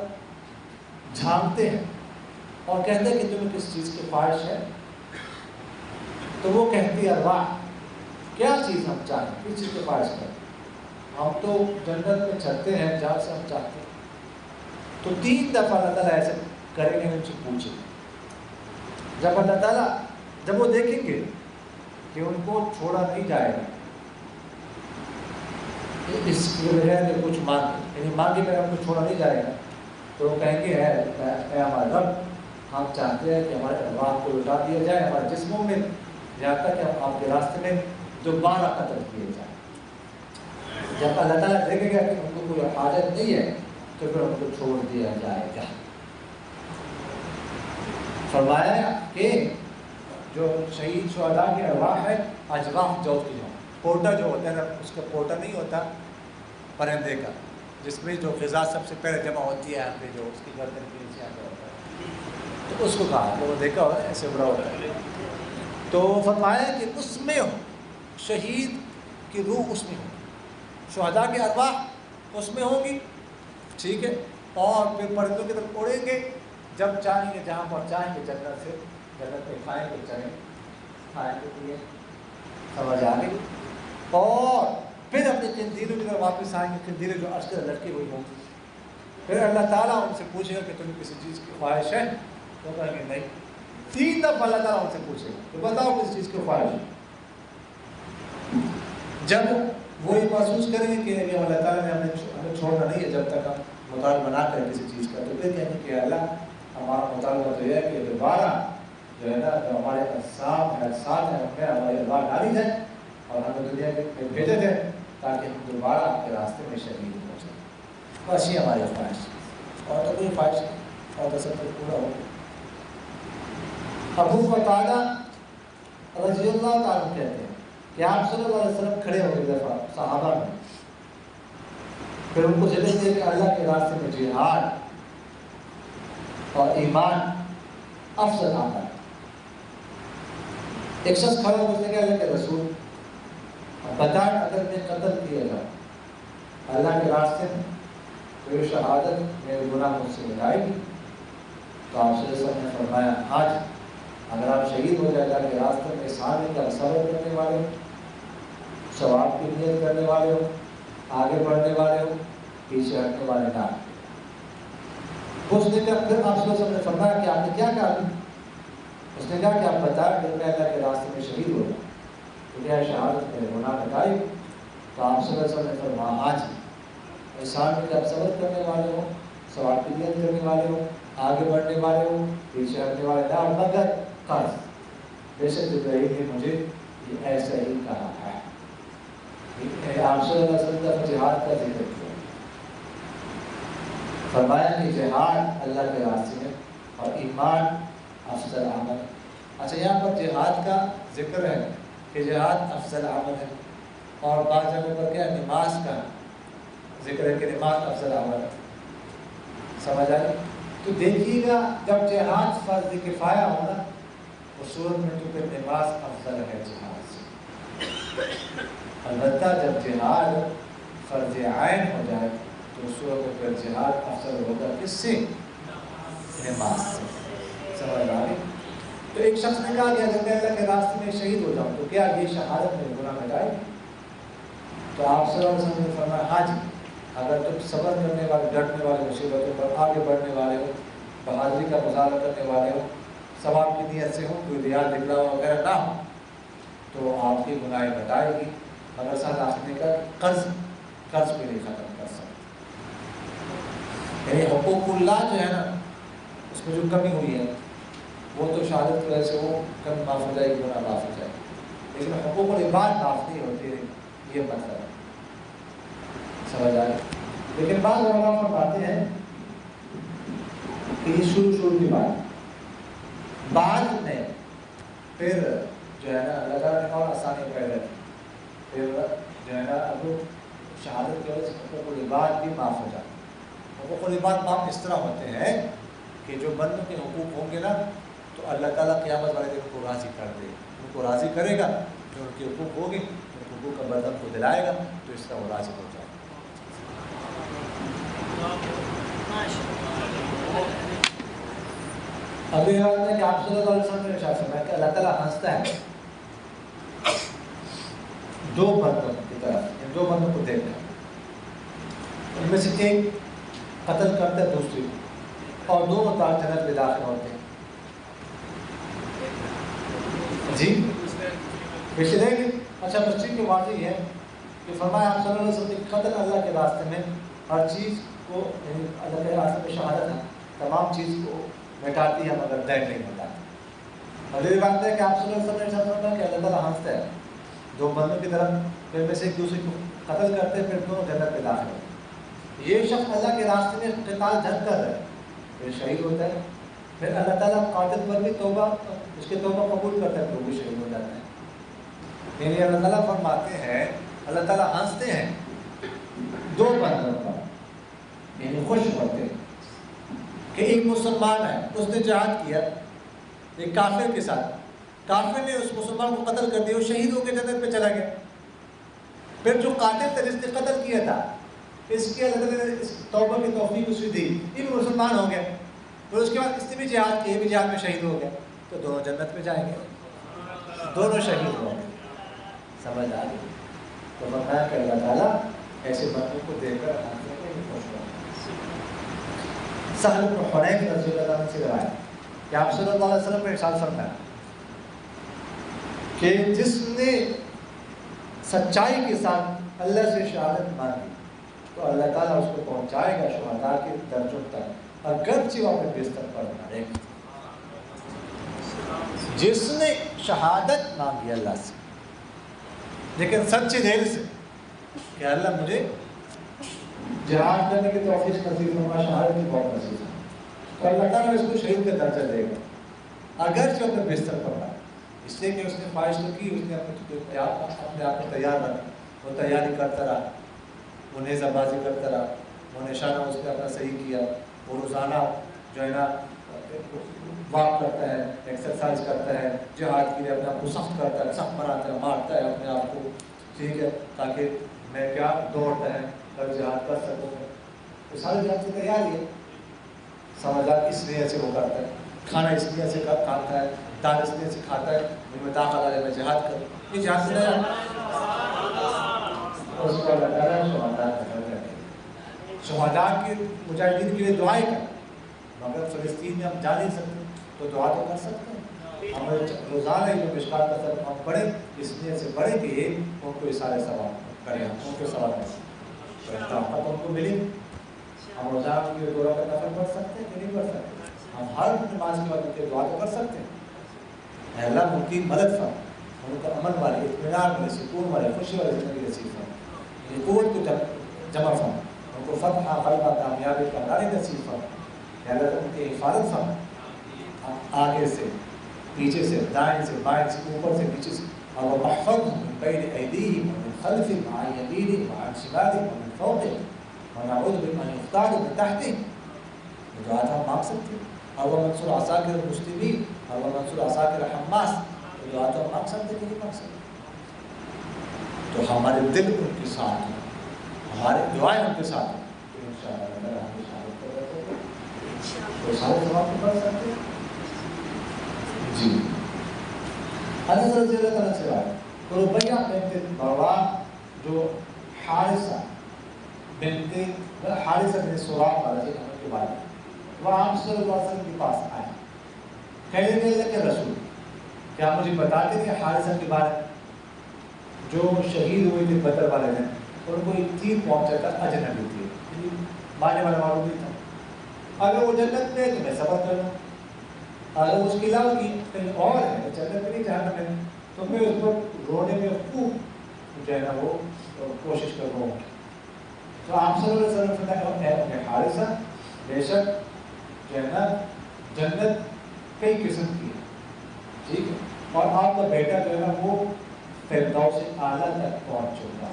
جھانکتے ہیں اور کہتے ہیں کہ تمہیں کس چیز کی خواہش ہے، تو وہ کہتی ہے ارواح کیا چیز ہم چاہیں، کس چیز کی خواہش کریں، ہم تو جنت میں چلتے ہیں جہاں سے ہم چاہتے ہیں. تو 3 دفعہ اللہ تعالیٰ ایسے کریں گے ان سے پوچھیں. جب اللہ تعالیٰ جب وہ دیکھیں گے کہ ان کو چھوڑا نہیں جائے گا اس کے بغیر کہ کچھ مانگے، یعنی مانگے میں ان کو چھوڑا نہیں جائے گا، تو وہ کہیں گے اے ہمارے رب، ہم چاہتے ہیں کہ ہمارے ارواح کو لوٹا دیا جائے ہمارے جسموں میں، یہاں تک کہ ہم آپ کے راستے میں دوبارہ قتل کیے جائیں. جب اللہ تعالیٰ دیکھے گا کہ ان کو کوئی حاجت نہیں ہے تو پھر ان کو چھوڑ دیا جائے گا. فرمایا کہ جو شہید شہداء کے ارواح ہے اجواف جو کی پوٹا جو ہوتا ہے نا، اس کا پوٹا نہیں ہوتا پرندے کا، جس میں جو غذا سب سے پہلے جمع ہوتی ہے یہاں پہ، جو اس کی گردن کے نیچے آتا ہوتا ہے، تو اس کو کہا کہ وہ دیکھا ہوگا ایسے بڑا ہوتا ہے. تو فرمایا کہ اس میں شہید کی روح اس میں ہوگی، شہداء کے ارواح اس میں ہوگی، ٹھیک ہے. اور پھر پرندوں کی طرف اڑیں گے، جب چاہیں گے جہاں پر چاہیں گے جنت سے، جنت میں کھائیں گے چلیں، کھائیں گے پیے، سمجھ آ گئی. اور پھر اپنے قندیلوں کی طرف واپس آئیں گے، قندیلیں جو عرش سے لٹکی ہوئی ہوں گی. پھر اللہ تعالیٰ ان سے پوچھے گا کہ تمہیں کسی چیز کی خواہش ہے؟ تو کہیں گے نہیں. 3 دفعہ اللہ تعالیٰ ان سے پوچھے گا تو بتاؤ کس چیز کی خواہش ہے. جب وہ یہ محسوس کریں گے کہ اللہ تعالیٰ نے ہمیں چھوڑنا نہیں ہے جب تک ہم مطالبہ نہ کریں کسی چیز کا، تو پھر کہیں گے کہ اللہ ہمارا مطالبہ تو یہ ہے کہ دوبارہ جو ہے نا جو ہمارے ساتھ ہیں ان میں ہماری ارواح ڈالی جائے اور ہمیں دنیا میں بھیجے جائے تاکہ ہم دوبارہ آپ کے راستے میں شہید ہو جائیں. بس یہ ہماری خواہش ہے، اور تو کوئی خواہش نہیں، اور تصور پورا ہو. ابو قتادہ رضی اللہ تعالیٰ کہتے ہیں کہ آپ صلی اللہ علیہ وسلم کھڑے ہو گئے دفعہ صحابہ میں، پھر ان کو جلے دے کہ اللہ کے راستے میں جہاد اور ایمان افضل عمل. ایک شخص کھڑا ہو اس نے کہا اللہ کے رسول بتائیں اگر میں قتل کیا جاؤں اللہ کے راستے میں تو یہ شہادت میرے گناہ مجھ سے مٹائے گی؟ تو آپ صلی اللہ علیہ وسلم نے فرمایا آج اگر آپ شہید ہو جائے اللہ کے راستے میں اس حال میں کہ آپ صبر کرنے والے ہو، ثواب کی نیت کرنے والے ہو، آگے بڑھنے والے ہو، پیچھے ہٹنے والے نہ. اس نے کہا پھر آپ صلی اللہ علیہ وسلم نے فرمایا کہ آپ نے کیا کہا؟ اس نے کہا کہ آپ بتائیں کہ میں اللہ کے راستے میں شہید ہو جاؤں تو کیا شہادت میرے گناہ مٹائے گی؟ تو آپ صلی اللہ علیہ وسلم نے فرمایا آج انسان میں کہ آپ صبر کرنے والے ہو، ثواب کی نیت کرنے والے ہو، آگے بڑھنے والے ہو، پیچھے ہٹنے والے نہ، اور مگر قرض. بے شک جبرائیل نے مجھے یہ ایسا ہی کہا ہے. آپ صلی اللہ علیہ وسلم نے جہاد کا ذکر کیا، فرمایا کہ جہاد اللہ کے راستے میں اور ایمان افضل عمل. اچھا یہاں پر جہاد کا ذکر ہے کہ جہاد افضل عمل ہے، اور بعض جگہوں پر کیا نماز کا ذکر ہے کہ نماز افضل عمل ہے. سمجھ آئی؟ تو دیکھیے گا جب جہاد فرض کفایہ ہونا اس صورت میں تو پھر نماز افضل ہے جہاد سے. البتہ جب جہاد فرض عین ہو جائے تو اس صورت میں پھر جہاد افضل ہوگا کس سے؟ نماز سے. سمجھ آ گئی؟ تو ایک شخص نے کہا کہ اگر میں اللہ کے راستے میں شہید ہو جاؤں تو کیا یہ شہادت میرے گناہ مٹائے گی؟ تو آپ صلی اللہ علیہ وسلم نے فرمایا ہاں جی، اگر تم صبر کرنے والے، ڈٹنے والے، مصیبتوں پر آگے بڑھنے والے ہو، بہادری کا مظاہرہ کرنے والے ہو، ثواب کی نیت سے ہو، کوئی ریا دکھلاوا وغیرہ نہ ہو، تو آپ کی گناہ مٹائے گی. مگر ساتھ آپ نے کہا قرض بھی نہیں ختم کر سکتے. یعنی حقوق اللہ جو ہے نا اس میں جو کمی ہوئی ہے وہ تو شہادت کی وجہ سے وہ کمی معاف ہو جائے گی، گناہ معاف ہو جائے گی، لیکن حقوق العباد معاف نہیں ہوتی ہے. یہ مطلب ہے. سمجھ آئے؟ لیکن بعض علماء فرماتے ہیں کہ یہ شروع کی بات، بعد میں پھر جو ہے نا اللہ تعالیٰ نے اور آسانی پیدا کی، پھر جو ہے نا اب شہادت کی وجہ سے حقوق العباد بھی معاف ہو جاتے ہیں. حقوق العباد معاف اس طرح ہوتے ہیں کہ جو بندوں کے حقوق ہوں گے نا تو اللہ تعالیٰ قیامت والے دن کو راضی کر دے، ان کو راضی کرے گا، جو ان کے حقوق ہوگے ان حقوق کا بدل کو دلائے گا تو اس طرح وہ راضی ہو جائے گا. ابھی بات ہے کہ آپ صلی اللہ علیہ وسلم نے ارشاد فرمایا کہ اللہ تعالیٰ ہنستا ہے دو بندوں کی طرف، ان دو بندوں کو دیکھ کر. ان میں سے ایک قتل کرتا ہے دوسری اور دونوں جنت میں داخل ہوتے ہیں. جی پیچھے رہ گئے. اچھا مسجد کی واضح ہے کہ فرمایا آپ صلی اللہ علیہ وسلم نے قتل اللہ کے راستے میں ہر چیز کو اللہ کے راستے میں شہادت ہے تمام چیز کو مٹاتی ہے مگر دین نہیں مٹاتی. اگلی بات ہے کہ آپ صلی اللہ علیہ وسلم کہ اللہ تعالیٰ ہنستا ہے دو بندوں کی طرف پھر میں سے ایک دوسرے کو قتل کرتے ہیں پھر دونوں جنت میں داخل ہوتے ہیں. یہ شخص اللہ کے راستے میں قتال جنگ کر رہا ہے پھر شہید ہوتا ہے. پھر اللہ تعالیٰ قاتل پر بھی توبہ اس کے توبہ قبول کرتا ہے تو وہ بھی شہید ہو جاتا ہے. یعنی اللہ تعالیٰ فرماتے ہیں اللہ تعالیٰ ہنستے ہیں دو بندوں پر یعنی خوش ہوتے ہیں کہ ایک مسلمان ہے اس نے جہاد کیا ایک کافر کے ساتھ کافر نے اس مسلمان کو قتل کر دیا وہ شہید ہو کے جنت پہ چلا گیا. پھر جو قاتل تھا جس نے قتل کیا تھا اس کے اللہ تعالیٰ نے اس توبہ کی توفیق اسے دی یہ بھی مسلمان ہو گیا. پھر اس کے بعد اس نے بھی جہاد کیا بھی جہاد میں شہید ہو گیا تو دونوں جنت میں جائیں گے دونوں شہید ہو گئے. سمجھ آ گئی. تو فرمایا کہ اللہ تعالیٰ ایسے بندوں کو دیکھ کر خوش ہوا. سہل بن حنیف رضی اللہ عنہ سے روایت کہ آپ صلی اللہ علیہ وسلم نے ارشاد فرمایا کہ جس نے سچائی کے ساتھ اللہ سے شہادت مانگی تو اللہ تعالیٰ اس کو پہنچائے گا شہداء کے درجوں تک اگرچہ وہ اپنے بستر پر مرے گا. جس نے شہادت مانگی اللہ سے لیکن سچے دل سے کہ اللہ مجھے جہاد کرنے کی توفیق نصیب فرما شہادت کی بہت نصیب ہے تو اللہ تعالیٰ اس کو شہید کا درجہ دے گا اگرچہ اپنے بستر پر مرے. اس لیے کہ اس نے خواہش تو کی اس نے اپنے آپ کو تیار رکھا وہ تیاری کرتا رہا وہ نیزہ بازی کرتا رہا وہ نشانہ اس نے اپنا صحیح کیا وہ روزانہ جو ہے نا واک کرتا ہے ایکسرسائز کرتا ہے جہاد کے لیے اپنے آپ کو سخت کرتا ہے سخت بناتا ہے مارتا ہے اپنے آپ کو ٹھیک ہے تاکہ میں کیا دوڑتا ہے کر جہاد کر سکوں. تو سارے جہاد سے تیاری ہے سمجھدار اس لیے سے وہ کرتا ہے کھانا اس لیے سے کھاتا ہے دال اس لیے سے کھاتا ہے مجھ میں طاقت آ جائے میں جہاد کروں یہ جہاد سے تیار اس کو اللہ تعالیٰ شہداء کے مجاہدین کے لیے دعائیں کریں. مگر فلسطین میں ہم جا نہیں سکتے تو دعا تو کر سکتے ہیں. ہم روزانہ جو مشکات کا سب ہم پڑھیں اس لیے سے پڑھیں کہ ان کو اشارے ثواب کریں ان کو ثواب کریں طاقت ان کو ملی. ہم روزانہ کے دورہ کا نفل پڑھ سکتے ہیں کہ نہیں پڑھ سکتے. ہم ہر نماز کے بعد دعا تو کر سکتے ہیں اے اللہ ان کی مدد فرما ان کو امن والے اطمینان والے سکون والے خوشی والے زندگی نصیب فرما یہ قوت کو جمع فرما ان کو فتح غلبہ کامیابی کا نعرے نصیب فرما. اللہ ان کی حفاظت فرما آگے سے پیچھے سے دائیں سے بائیں سے اوپر سے نیچے سے اور وَاحْفَظْهُمْ مِنْ بَيْنِ أَيْدِيهِمْ وَمِنْ خَلْفِهِمْ وَعَنْ يَمِينِهِمْ وَعَنْ شِمَالِهِمْ وَمِنْ فَوْقِهِمْ وَنَعُوذُ بِكَ أَنْ يُغْتَالُوا مِنْ تَحْتِهِمْ. یہ دعا ہم مانگ سکتے ہیں. اور وَمَنْصُرْ عَسَاكِرَ الْمُسْلِمِينَ اور وَمَنْصُرْ عَسَاكِرَ حَمَّاسِ یہ دعا ہم مانگ سکتے ہیں کہ نہیں مانگ سکتے. تو ہمارے دل ان کے ساتھ ہیں ہمارے دعائیں ان کے ساتھ ہیں تو انشاءاللہ تعالیٰ ہم شہادت کر سکتے ہیں تو سارے جواب کو پڑھ سکتے ہیں. جی حضرت رضی اللہ تعالیٰ سے بات تو ربیہ بنت مروان جو حارثہ بن سراقہ رضی اللہ عنہ کے بعد وہ آپ صلی اللہ علیہ وسلم کے پاس آئے کہنے لگے اللہ کے رسول کیا مجھے بتاتے کہ حارثہ کے بارے میں جو شہید ہوئے تھے بدر والے دن ان کو ایک تیر پہنچا تھا اجنبی تھی مارنے والا معلوم نہیں تھا. اگر وہ جنت میں تو میں صبر کر لوں اگر اس کے علاوہ کہیں اور ہے جنت میں نہیں جہنم میں تو میں اس پر رونے میں خوب جو ہے نا وہ کوشش کر رہا ہوں. تو آپ صلی اللہ علیہ وسلم فرمایا حارثہ بے شک جو ہے نا جنت کئی قسم کی ہے ٹھیک ہے اور آپ کا بیٹا جو ہے نا وہ فردوس اعلیٰ تک پہنچ چکا ہے.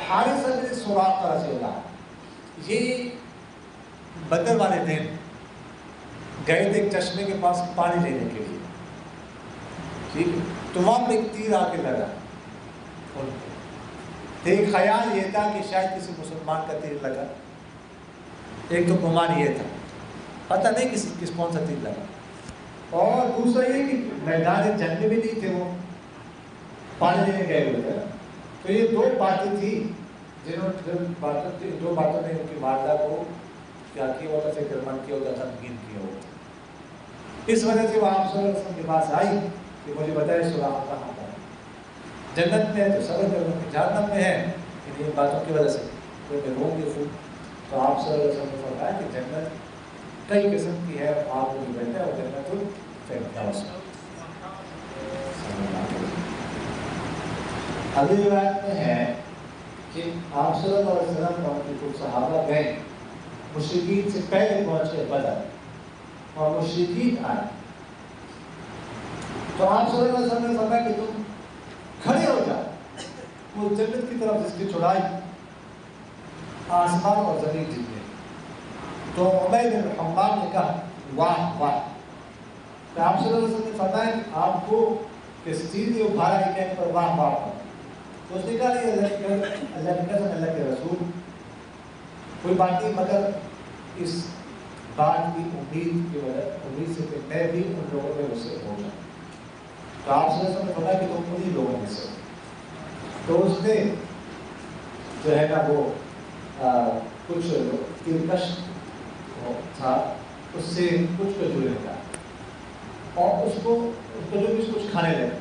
حارثہ بن سراقہ رضی اللہ یہ بدر والے دن گئے تھے ایک چشمے کے پاس پانی لینے کے لیے ٹھیک ہے تو وہاں پہ ایک تیر آ کے لگا ایک خیال یہ تھا کہ شاید کسی مسلمان کا تیر لگا ایک تو گمان یہ تھا پتہ نہیں کس کون سا تیر لگا اور دوسرا یہ کہ میدان جنگ میں بھی نہیں تھے وہ پانی لینے گئے ہوئے تھے. تو یہ دو باتیں تھی جو باتوں نے ان کی والدہ کو کیا کیا ہوتا، فکر مند کیا ہوتا، غمگین کیا ہوتا. اس وجہ سے وہ آپ صلی اللہ علیہ وسلم کے پاس آئی کہ مجھے بتائے سراغ کہاں پر ہے. جنت میں ہے تو صبر کرو، جہنم میں ہے ان باتوں کی وجہ سے تو میں روؤں گی خوب. تو آپ صلی اللہ علیہ وسلم نے فرمایا کہ جنت کئی قسم کی ہے، آپ کو جو بیٹھا ہے وہ جنت الفردوس. اگلی روایت میں ہے کہ آپ صلی اللہ علیہ وسلم اور ان کے کچھ صحابہ گئے مشرکین سے پہلے پہنچے بدر، اور مشرکین آئے تو آپ صلی اللہ علیہ وسلم نے فرمایا کہ تم کھڑے ہو جاؤ. وہ جنت کی طرف جس کی چوڑائی آسمان اور زمین جتنے. تو عبید بن حمام نے کہا واہ واہ. تو آپ صلی اللہ علیہ وسلم نے فرمایا کہ آپ کو کس چیز نے ابھارا ہے کہنے پر واہ واہ پر. تو اس نے کہا نہیں اللہ کی قسم اللہ کے رسول کوئی بات نہیں مگر اس بات کی امید سے کہ میں بھی ان لوگوں میں اس سے ہو جاؤں. تو آپ صلی اللہ علیہ وسلم نے فرمایا کہ تم انہیں لوگوں میں سے. تو اس نے جو ہے نا وہ کچھ تلکش تھا اس سے کچھ کھجورے کا اور اس کو جو بھی کچھ کھانے لگے.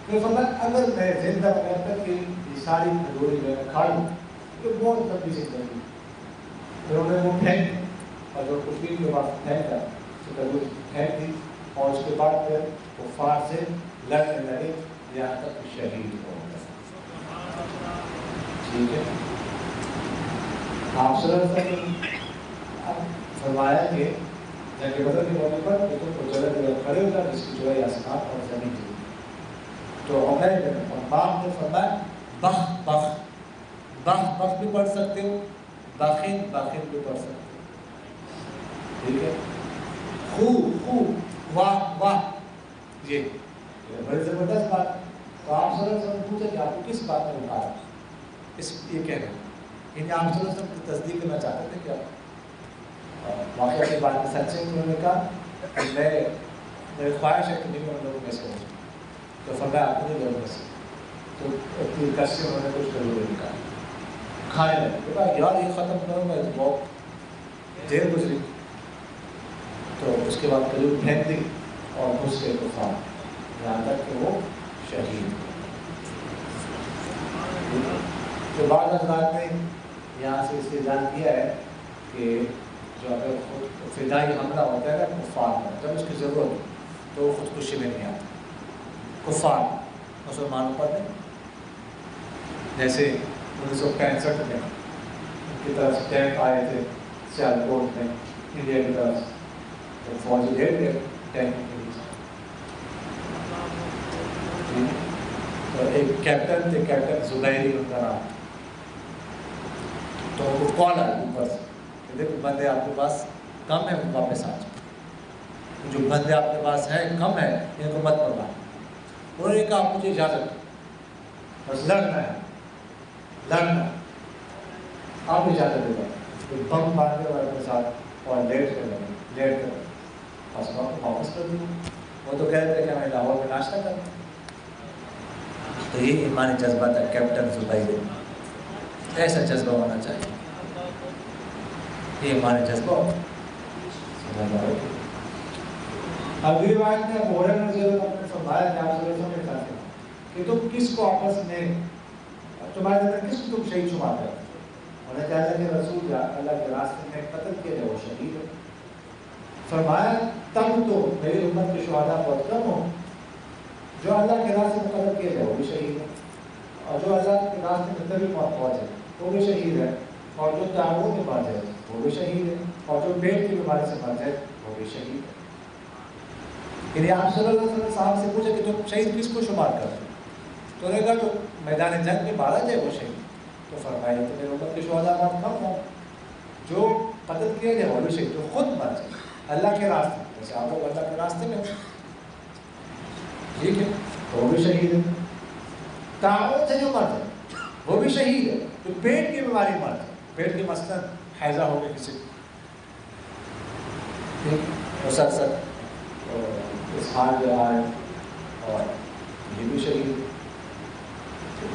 پھر فرمایا اگر میں زندہ رہ کر کے یہ ساری کھجورے جو ہے کھا لوں تو بہت لمبی زندگی. پھر انہوں نے وہ پھینک اور جو کچھ بھی کے بعد پھینکا تو کھجور پھینک دی اور اس کے بعد پھر کفار سے لڑنے لگے یہاں تک کہ شہید ہو گئے. ٹھیک ہے. آپ صلی اللہ علیہ وسلم نے فرمایا کہ جنگ بدر کے موقع پر کہ تم کو جگہ جگہ کھڑے ہو جائے جس کی چوڑائی آسمان اور زمین تھی. تو عمیر بن حمام نے فرمایا بخ بخ. بخ بخ بھی پڑھ سکتے ہو، باخن باخن بھی پڑھ سکتے ہو. ٹھیک ہے. خوب خوب واہ واہ. یہ بڑی زبردست بات. تو آپ صلی اللہ علیہ وسلم نے پوچھا کہ آپ کو کس بات میں ابھارا اس یہ کہہ رہے ہیں. یعنی آپ صلی اللہ علیہ وسلم کی تصدیق کرنا چاہتے تھے کیا واقعہ کی بات میں سچے. انہوں نے کہا کہ میری خواہش ہے کہ میں ان لوگوں میں سے ہوں. تو فرمایا آپ نہیں لوگوں میں سے. تو کش سے انہوں نے کچھ ضرور نکالا کھانے لگے. یار یہ ختم کروں میں بہت دیر گزری. تو اس کے بعد کھجور پھینک دی اور گھس کے کفار یہاں تک کہ وہ شہید. تو بعض حضرات نے یہاں سے استدلال کیا ہے کہ جو اگر فدائی حملہ ہوتا ہے نا کفار میں جب اس کی ضرورت ہو تو وہ خودکشی میں نہیں آتا. کفار مسلمانوں پر نہیں. جیسے 1965 میں ان کی طرف سے ٹینک آئے تھے سیالکوٹ میں انڈیا کی طرف سے تو فوجی ڈھیر گئے ٹینک کے بیچ. تو ایک کیپٹن تھے کیپٹن زبیری ان کا نام. تو وہ کال آئی اوپر سے کہ دیکھو بندے آپ کے پاس کم ہے واپس آ جاؤ. جو بندے آپ کے پاس ہیں کم ہے ان کو مت پڑھا. انہوں نے کہا مجھے اجازت دو بس لڑنا ہے لڑنا. آپ اجازت دے دو. بم باندھے اور اپنے ساتھ اور لیٹ کر بس واپس کر دوں. وہ تو کہہ رہے تھے کہ ہمیں لاہور میں ناشتہ کرنا. تو یہ ایمانی جذبہ تھا کیپٹن زبیری. ایسا جذبہ ہونا چاہیے. یہ ایمانی جذبہ ہو. اگلی روایت میں ابو ہریرہ رضی اللہ عنہ نے فرمایا کہ آپ صلی اللہ علیہ وسلم نے کہا کہ تم کس کو آپس میں تمہارے اندر کس کو تم شہید شمار کرتے ہو. انہوں نے کہا کہ رسول اللہ کے راستے میں قتل کیا جائے وہ شہید ہے. فرمایا تب تو میری امت کے شہداء بہت کم ہوں. جو اللہ کے راستے میں قتل کیا جائے وہ بھی شہید ہے اور جو اللہ کے راستے میں تبھی پہنچے وہ بھی شہید ہے اور جو تعاون میں مر جائے وہ بھی شہید ہے اور جو پیٹ کی بیماری سے مر جائے وہ بھی شہید ہے. یعنی آپ صلی اللہ علیہ وسلم صاحب سے پوچھا کہ تم شہید کس کو شمار کرتے ہو. تو انہوں نے کہا جو میدان جنگ میں مارا جائے وہ شہید. تو فرمایا تو میرے امت کے شہداء بہت کم ہوں. جو قتل کیا جائے وہ بھی شہید جو خود مر جائے اللہ کے راستے میں. جیسے آپ لوگ اللہ کے راستے میں ٹھیک ہے تو وہ بھی شہید ہے. تعاون سے جو مر جائے وہ بھی شہید ہے. جو پیٹ کی بیماری مر جائے پیٹ کی مثلاً حیضہ ہو گئی کسی مسلسل اسہال جو آئے اور یہ بھی شہید.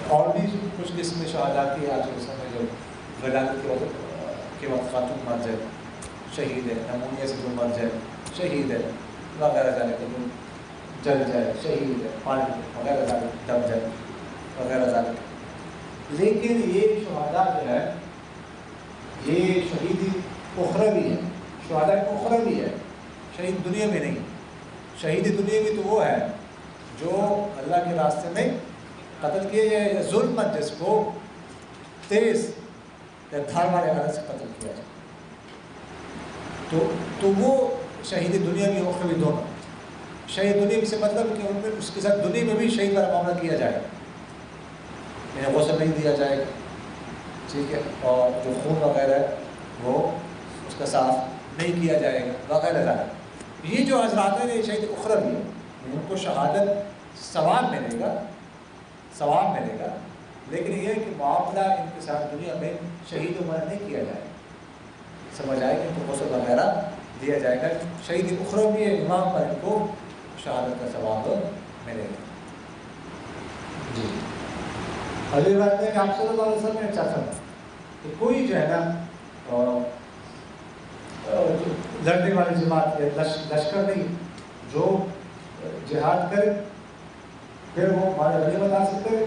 اور بھی کچھ قسم شہادہ کی آج کے سمے جو ولادت کے وقت خاتون مر جائے شہید ہے، نمونیا سے جو مر جائے شہید ہے، وغیرہ ذالک جو جل جائے شہید ہے، پانی وغیرہ ذالک دب جائے وغیرہ ذالک. لیکن یہ شہادہ جو ہے یہ شہیدی اخروی ہے، شہادہ اخروی ہے، شہید دنیا میں نہیں. شہید دنیا میں تو وہ ہے جو اللہ کے راستے میں قتل کیا جائے یا ظلم جس کو تیز یا دھار والے آلت سے قتل کیا جائے تو وہ شہید دنیا میں اخروی دونوں. شہید دنیا میں سے مطلب کہ ان میں اس کے ساتھ دنیا میں بھی شہید والا معاملہ کیا جائے گا، انہیں غسل نہیں دیا جائے گا، ٹھیک ہے، اور جو خون وغیرہ ہے وہ اس کا صاف نہیں کیا جائے گا وغیرہ وغیرہ. یہ جو حضرات ہیں یہ شہید اخروی ہے، ان کو شہادت ثواب ملے گا، ثواب ملے گا، لیکن یہ کہ معاملہ ان کے ساتھ دنیا میں شہید عمر نہیں کیا جائے گا. سمجھ آئے گا ان کو غسل وغیرہ دیا جائے گا. شہید اخروی ہے، امام پر ان کو شہادت کا ثواب ملے گا. جی اگلی بات ہے کہ آپ صلی اللہ علیہ وسلم نے چاہا کہ کوئی جو ہے نا لڑنے والی جماعت لشکر نہیں جو جہاد کرے پھر وہ ہمارے غنیمت حاصل کرے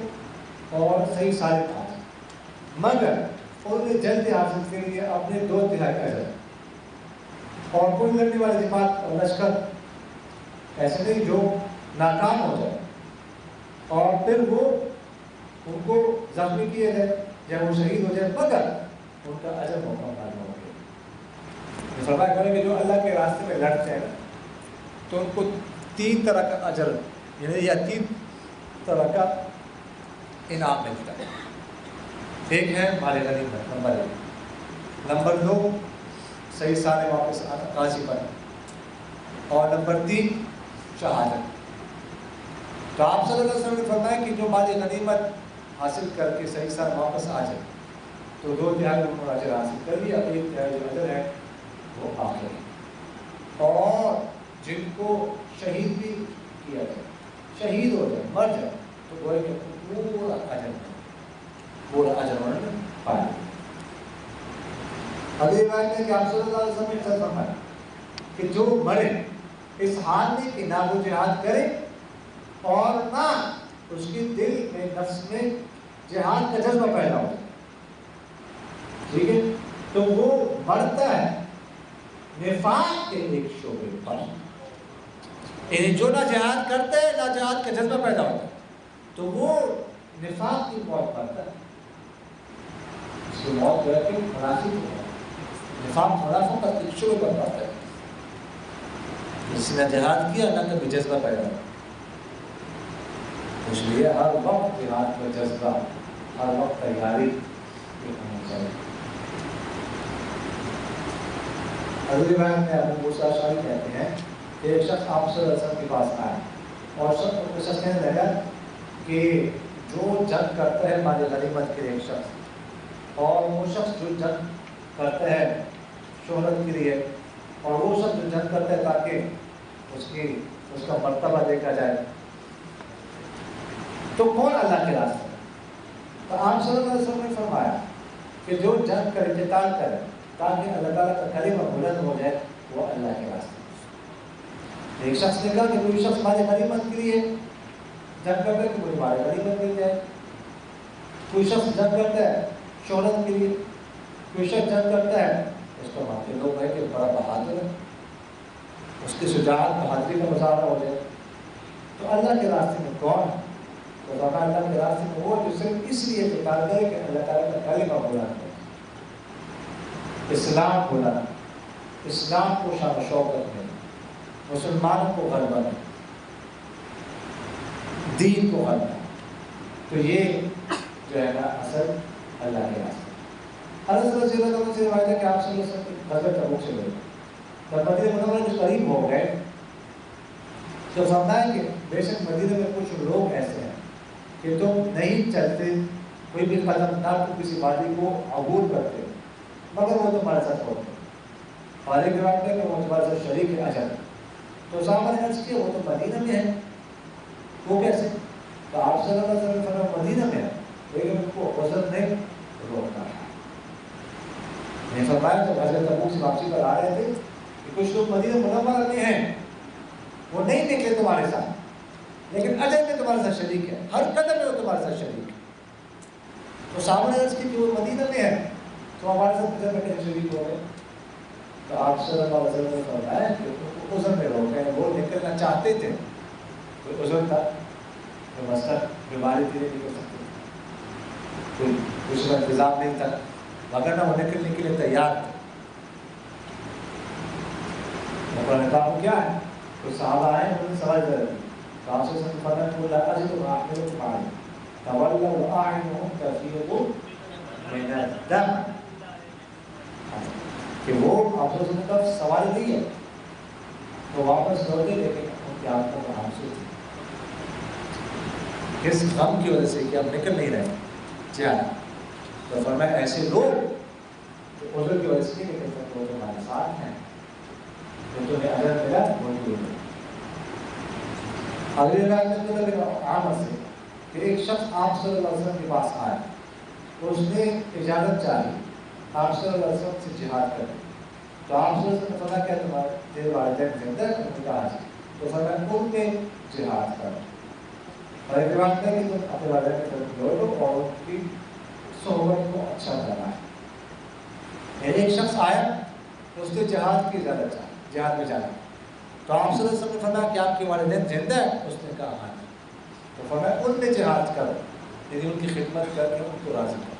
اور صحیح ثابت حاصل، مگر انہوں نے جلد حاصل کے لیے اپنے 2/3 اجر. اور کوئی لڑنے والی جماعت اور لشکر ایسے نہیں جو ناکام ہو جائے اور پھر وہ ان کو زخمی کیے جائے یا وہ شہید ہو جائے مگر ان کا اجر مکمل نہ ہو. فرمایا کریں کہ جو اللہ کے راستے میں لڑتے ہیں تو ان کو 3 طرح کا اجر یعنی یا 3 طرح کا انعام ملتا ہے. ایک ہے مال غنیمت، نمبر 1، نمبر 2 صحیح سارے واپس آنا قاضی بنا، اور نمبر 3 شہادت. تو آپ صلی اللہ علیہ وسلم نے فرمایا کہ جو مال غنیمت حاصل کر کے صحیح سارے واپس آ جائے تو 2/3 انہوں نے اجر حاصل کر لیا، 1/3 جو اجر ہے وہ آخری. اور جن کو شہید بھی کیا جائے، شہید ہو جائے، مر جائے تو گویا کہ پورا اجر انہوں نے پایا. اگلی بات ہے کہ آپ صلی اللہ علیہ وسلم نے فرمایا کہ جو مرے اس حال میں کہ نہ وہ جہاد کرے اور نہ اس کے دل میں نفس میں جہاد کا جذبہ پیدا ہو، ٹھیک ہے، تو وہ مرتا ہے نفاق کے ایک شعبے پر. یعنی جو نہ جہاد کرتا ہے نہ جہاد کا جذبہ پیدا ہوتا ہے تو وہ نفاق کی موت مرتا ہے. اس کی موت جو ہے کہ منافق ہوتا ہے، نفاق منافق کا ایک شعبے پر مرتا ہے. اس نے جہاد کیا نہ کبھی جذبہ پیدا ہوا. اس لیے ہر وقت جہاد کا جذبہ، ہر وقت تیاری ہونی چاہیے. اگلی بات میں ابو موسیٰ اشعری کہتے ہیں کہ ایک شخص آپ صلی اللہ علیہ وسلم کے پاس آیا اور شخص کہنے لگا کہ جو جنگ کرتا ہے مال غنیمت کے لیے ایک شخص، اور وہ شخص جو جنگ کرتا ہے شہرت کے لیے، اور وہ شخص جو جنگ کرتا ہے تاکہ اس کا مرتبہ دیکھا جائے، تو کون اللہ کے راستے میں؟ تو آپ صلی اللہ علیہ وسلم نے فرمایا کہ جو جنگ کرے، قتال کرے تاکہ اللہ تعالیٰ کا کلمہ بلند ہو جائے، وہ اللہ کے راستے میں. ایک شخص نے کہا کہ کوئی شخص مال غنیمت کے لیے جنگ کرتا ہے کہ مجھے مال غنیمت مل جائے. کوئی شخص جنگ کرتا ہے شہرت کے لیے، کوئی شخص جنگ کرتا ہے اس کا مانتے لوگ ہے کہ بڑا بہادر ہے، اس کی شجاعت بہادری کا مظاہرہ ہو جائے. تو اللہ کے راستے میں کون ہے؟ تو فرمایا اللہ کے راستے میں وہ جو صرف اس لیے قتال کرے کہ اللہ تعالیٰ کا کلمہ بلند ہو، اسلام بلند، اسلام کو شان و شوکت میں، مسلمانوں کو غلبہ میں، دین کو غلبہ. تو یہ جو ہے نا اصل اللہ کے راستے. حضرت رضی اللہ عنہ سے روایت ہے کہ آپ صلی اللہ علیہ وسلم غزوہ تبوک سے گئے، جب مدینہ منورہ کے قریب ہو گئے تو فرمایا کہ بے شک مدینہ میں کچھ لوگ ایسے ہیں کہ تم نہیں چلتے، کوئی بھی قدم نہ تو کسی وادی کو عبور کرتے مگر وہ تمہارے ساتھ ہوتے. اور ایک روایت ہے کہ وہ تمہارے ساتھ شریک اجر. تو صحابہ نے عرض کیا وہ تو مدینہ میں ہے، وہ کیسے؟ تو آپ صلی اللہ علیہ وسلم نے فرمایا مدینہ میں ہے لیکن ان کو عذر نے روکا ہے۔ نے فرمایا جب حضرت تبوک سے واپسی پر آ رہے تھے کہ کچھ لوگ مدینہ منورہ میں ہیں، وہ نہیں نکلے تمہارے ساتھ، لیکن اجر میں تمہارے ساتھ شریک ہے، ہر قدم میں وہ تمہارے ساتھ شریک ہے۔ تو سامنے عرض کی کہ وہ مدینہ میں ہے تو ہمارے ساتھ اجر میں کہیں شریک ہو گئے؟ تو آپ صلی اللہ علیہ وسلم نے فرمایا کہ ان کو عذر میں روکے، وہ نکلنا چاہتے تھے، کوئی عذر تھا، کوئی مسئلہ بیماری تھی نہیں نکل سکتے، کوئی کچھ کا انتظام نہیں تھا، مگر نہ وہ نکلنے کے لیے تیار تھے۔ قرآن پاک کیا ہے؟ کوئی صحابہ آئے انہوں نے سوال کر دی تو آپ سے فرمایا کہ لا اجد احملکم علیہ تولوا اعینهم تفیض من الدم، کہ وہ آپ سے کا سوال نہیں ہے تو واپس لوٹے، لیکن ان کی آنکھوں میں آنسو تھے، کس غم کی وجہ سے کہ اب نکل نہیں رہے جہاد۔ تو فرمایا ایسے لوگ جو عذر کی وجہ سے نہیں نکل سکتے وہ تمہارے ساتھ ہیں، جو تمہیں اجر ملا وہ بھی ہے۔ اگلی روایت میں مطلب عامر سے کہ ایک شخص آپ صلی اللہ علیہ وسلم کے پاس آیا تو اس نے اجازت چاہی آپ صلی اللہ علیہ وسلم سے جہاد کرنے، تو آپ صلی اللہ علیہ وسلم نے فرمایا کہ تمہارے والدین زندہ ہیں؟ انہوں نے کہا جی، تو فرمایا ان میں جہاد کرو۔ اور ایک روایت ہے کہ تم اپنے والدین کی طرف لوٹو اور ان کی صحبت کو اچھا کرنا ہے۔ ایک شخص آیا تو اس نے جہاد کی اجازت چاہی، جہاد میں جانا، تو آپ صلی اللہ علیہ وسلم نے فرمایا کہ آپ کے والدین زندہ ہیں؟ اس نے کہا ہاں، تو فرمایا ان میں جہاد کرو، یعنی ان کی خدمت کر کے ان کو راضی کرو۔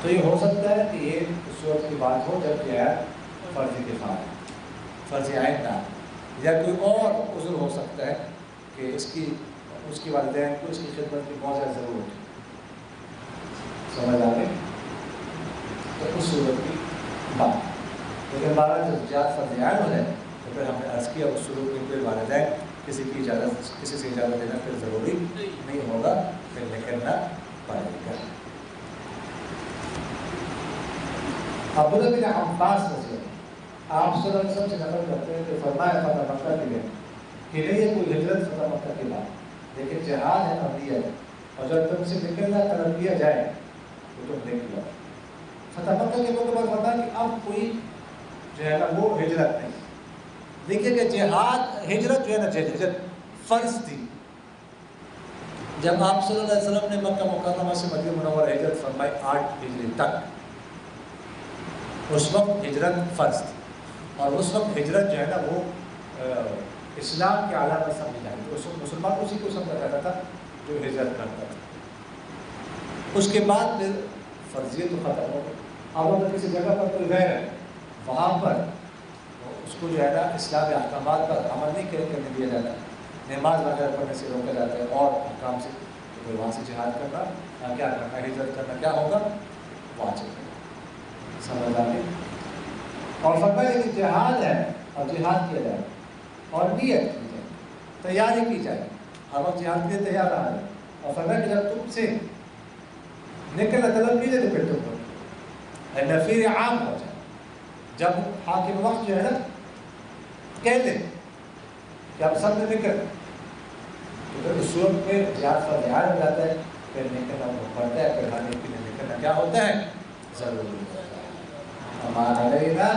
تو یہ ہو سکتا ہے کہ یہ اس وقت کی بات ہو جب کہ فرض کفایہ، فرض عین نہ، یا کوئی اور عذر ہو سکتا ہے کہ اس کی والدین کو اس کی خدمت کی بہت زیادہ ضرورت ہے، سمجھ آ گئی؟ تو اس صورت کی بات، لیکن بارہ جب جہاد فرض عین ہو جائے تو پھر ہم نے عرض کیا اس صورت میں کوئی والدین کسی سے اجازت دینا پھر ضروری نہیں ہوگا، پھر نکلنا پڑے گا۔ عبداللہ بن عباس رضی اللہ آپ صلی اللہ علیہ وسلم سے نقل کرتے ہیں کہ فرمایا فتح مکہ کے لیے کہ نہیں ہے کوئی ہجرت فتح مکہ کے بعد، لیکن جہاد ہے عملیہ، اور جب تم سے نکلنا طلب کیا جائے تو تم نکلو۔ فتح مکہ کے موقع پر فرمایا کہ اب کوئی جو ہے نا وہ ہجرت نہیں۔ دیکھیے کہ جہاد ہجرت جو ہے نا ہجرت فرض تھی، جب آپ صلی اللہ علیہ وسلم نے مکہ مکرمہ سے مدینہ منورہ ہجرت فرمائی 8 ہجری تک، اس وقت ہجرت فرض تھی، اور اس وقت ہجرت جو ہے نا وہ اسلام کے علامت سمجھی جاتی تھی، اس وقت مسلمان اسی کو سمجھا جاتا تھا جو ہجرت کرتا تھا۔ اس کے بعد پھر فرضیت تو ختم ہو گئی، اب اگر کسی جگہ پر کوئی غیر ہے وہاں پر اس کو جو ہے نا اسلامی احکامات پر عمل نہیں کرنے دیا جاتا، نماز وغیرہ پڑھنے سے روکا جاتا ہے، اور احکام سے پھر وہاں سے جہاد کرنا کیا کرنا، ہجرت کرنا کیا ہوگا، واجب ہے۔ سمجھ آ گئی؟ اور فرمایا کہ جہاد ہے اور جہاد کیا جائے اور نیت کی جائے، تیاری کی جائے، ہر وقت جہاد کے لیے تیار رہا ہے، اور فرمایا کہ جب تم سے نکلنا طلب کیجیے تو پھر تم کو نفیر عام ہو جائے، جب حاکم وقت جو ہے نا کہہ دیں کہ اب سب نے نکل، تو پھر اس صورت میں جہاد فرض عین ہو جاتا ہے، پھر نکلنا پڑتا ہے، پھر کھانے کے لیے نکلنا کیا ہوتا ہے، ضروری ہوتا ہے۔ ہمارا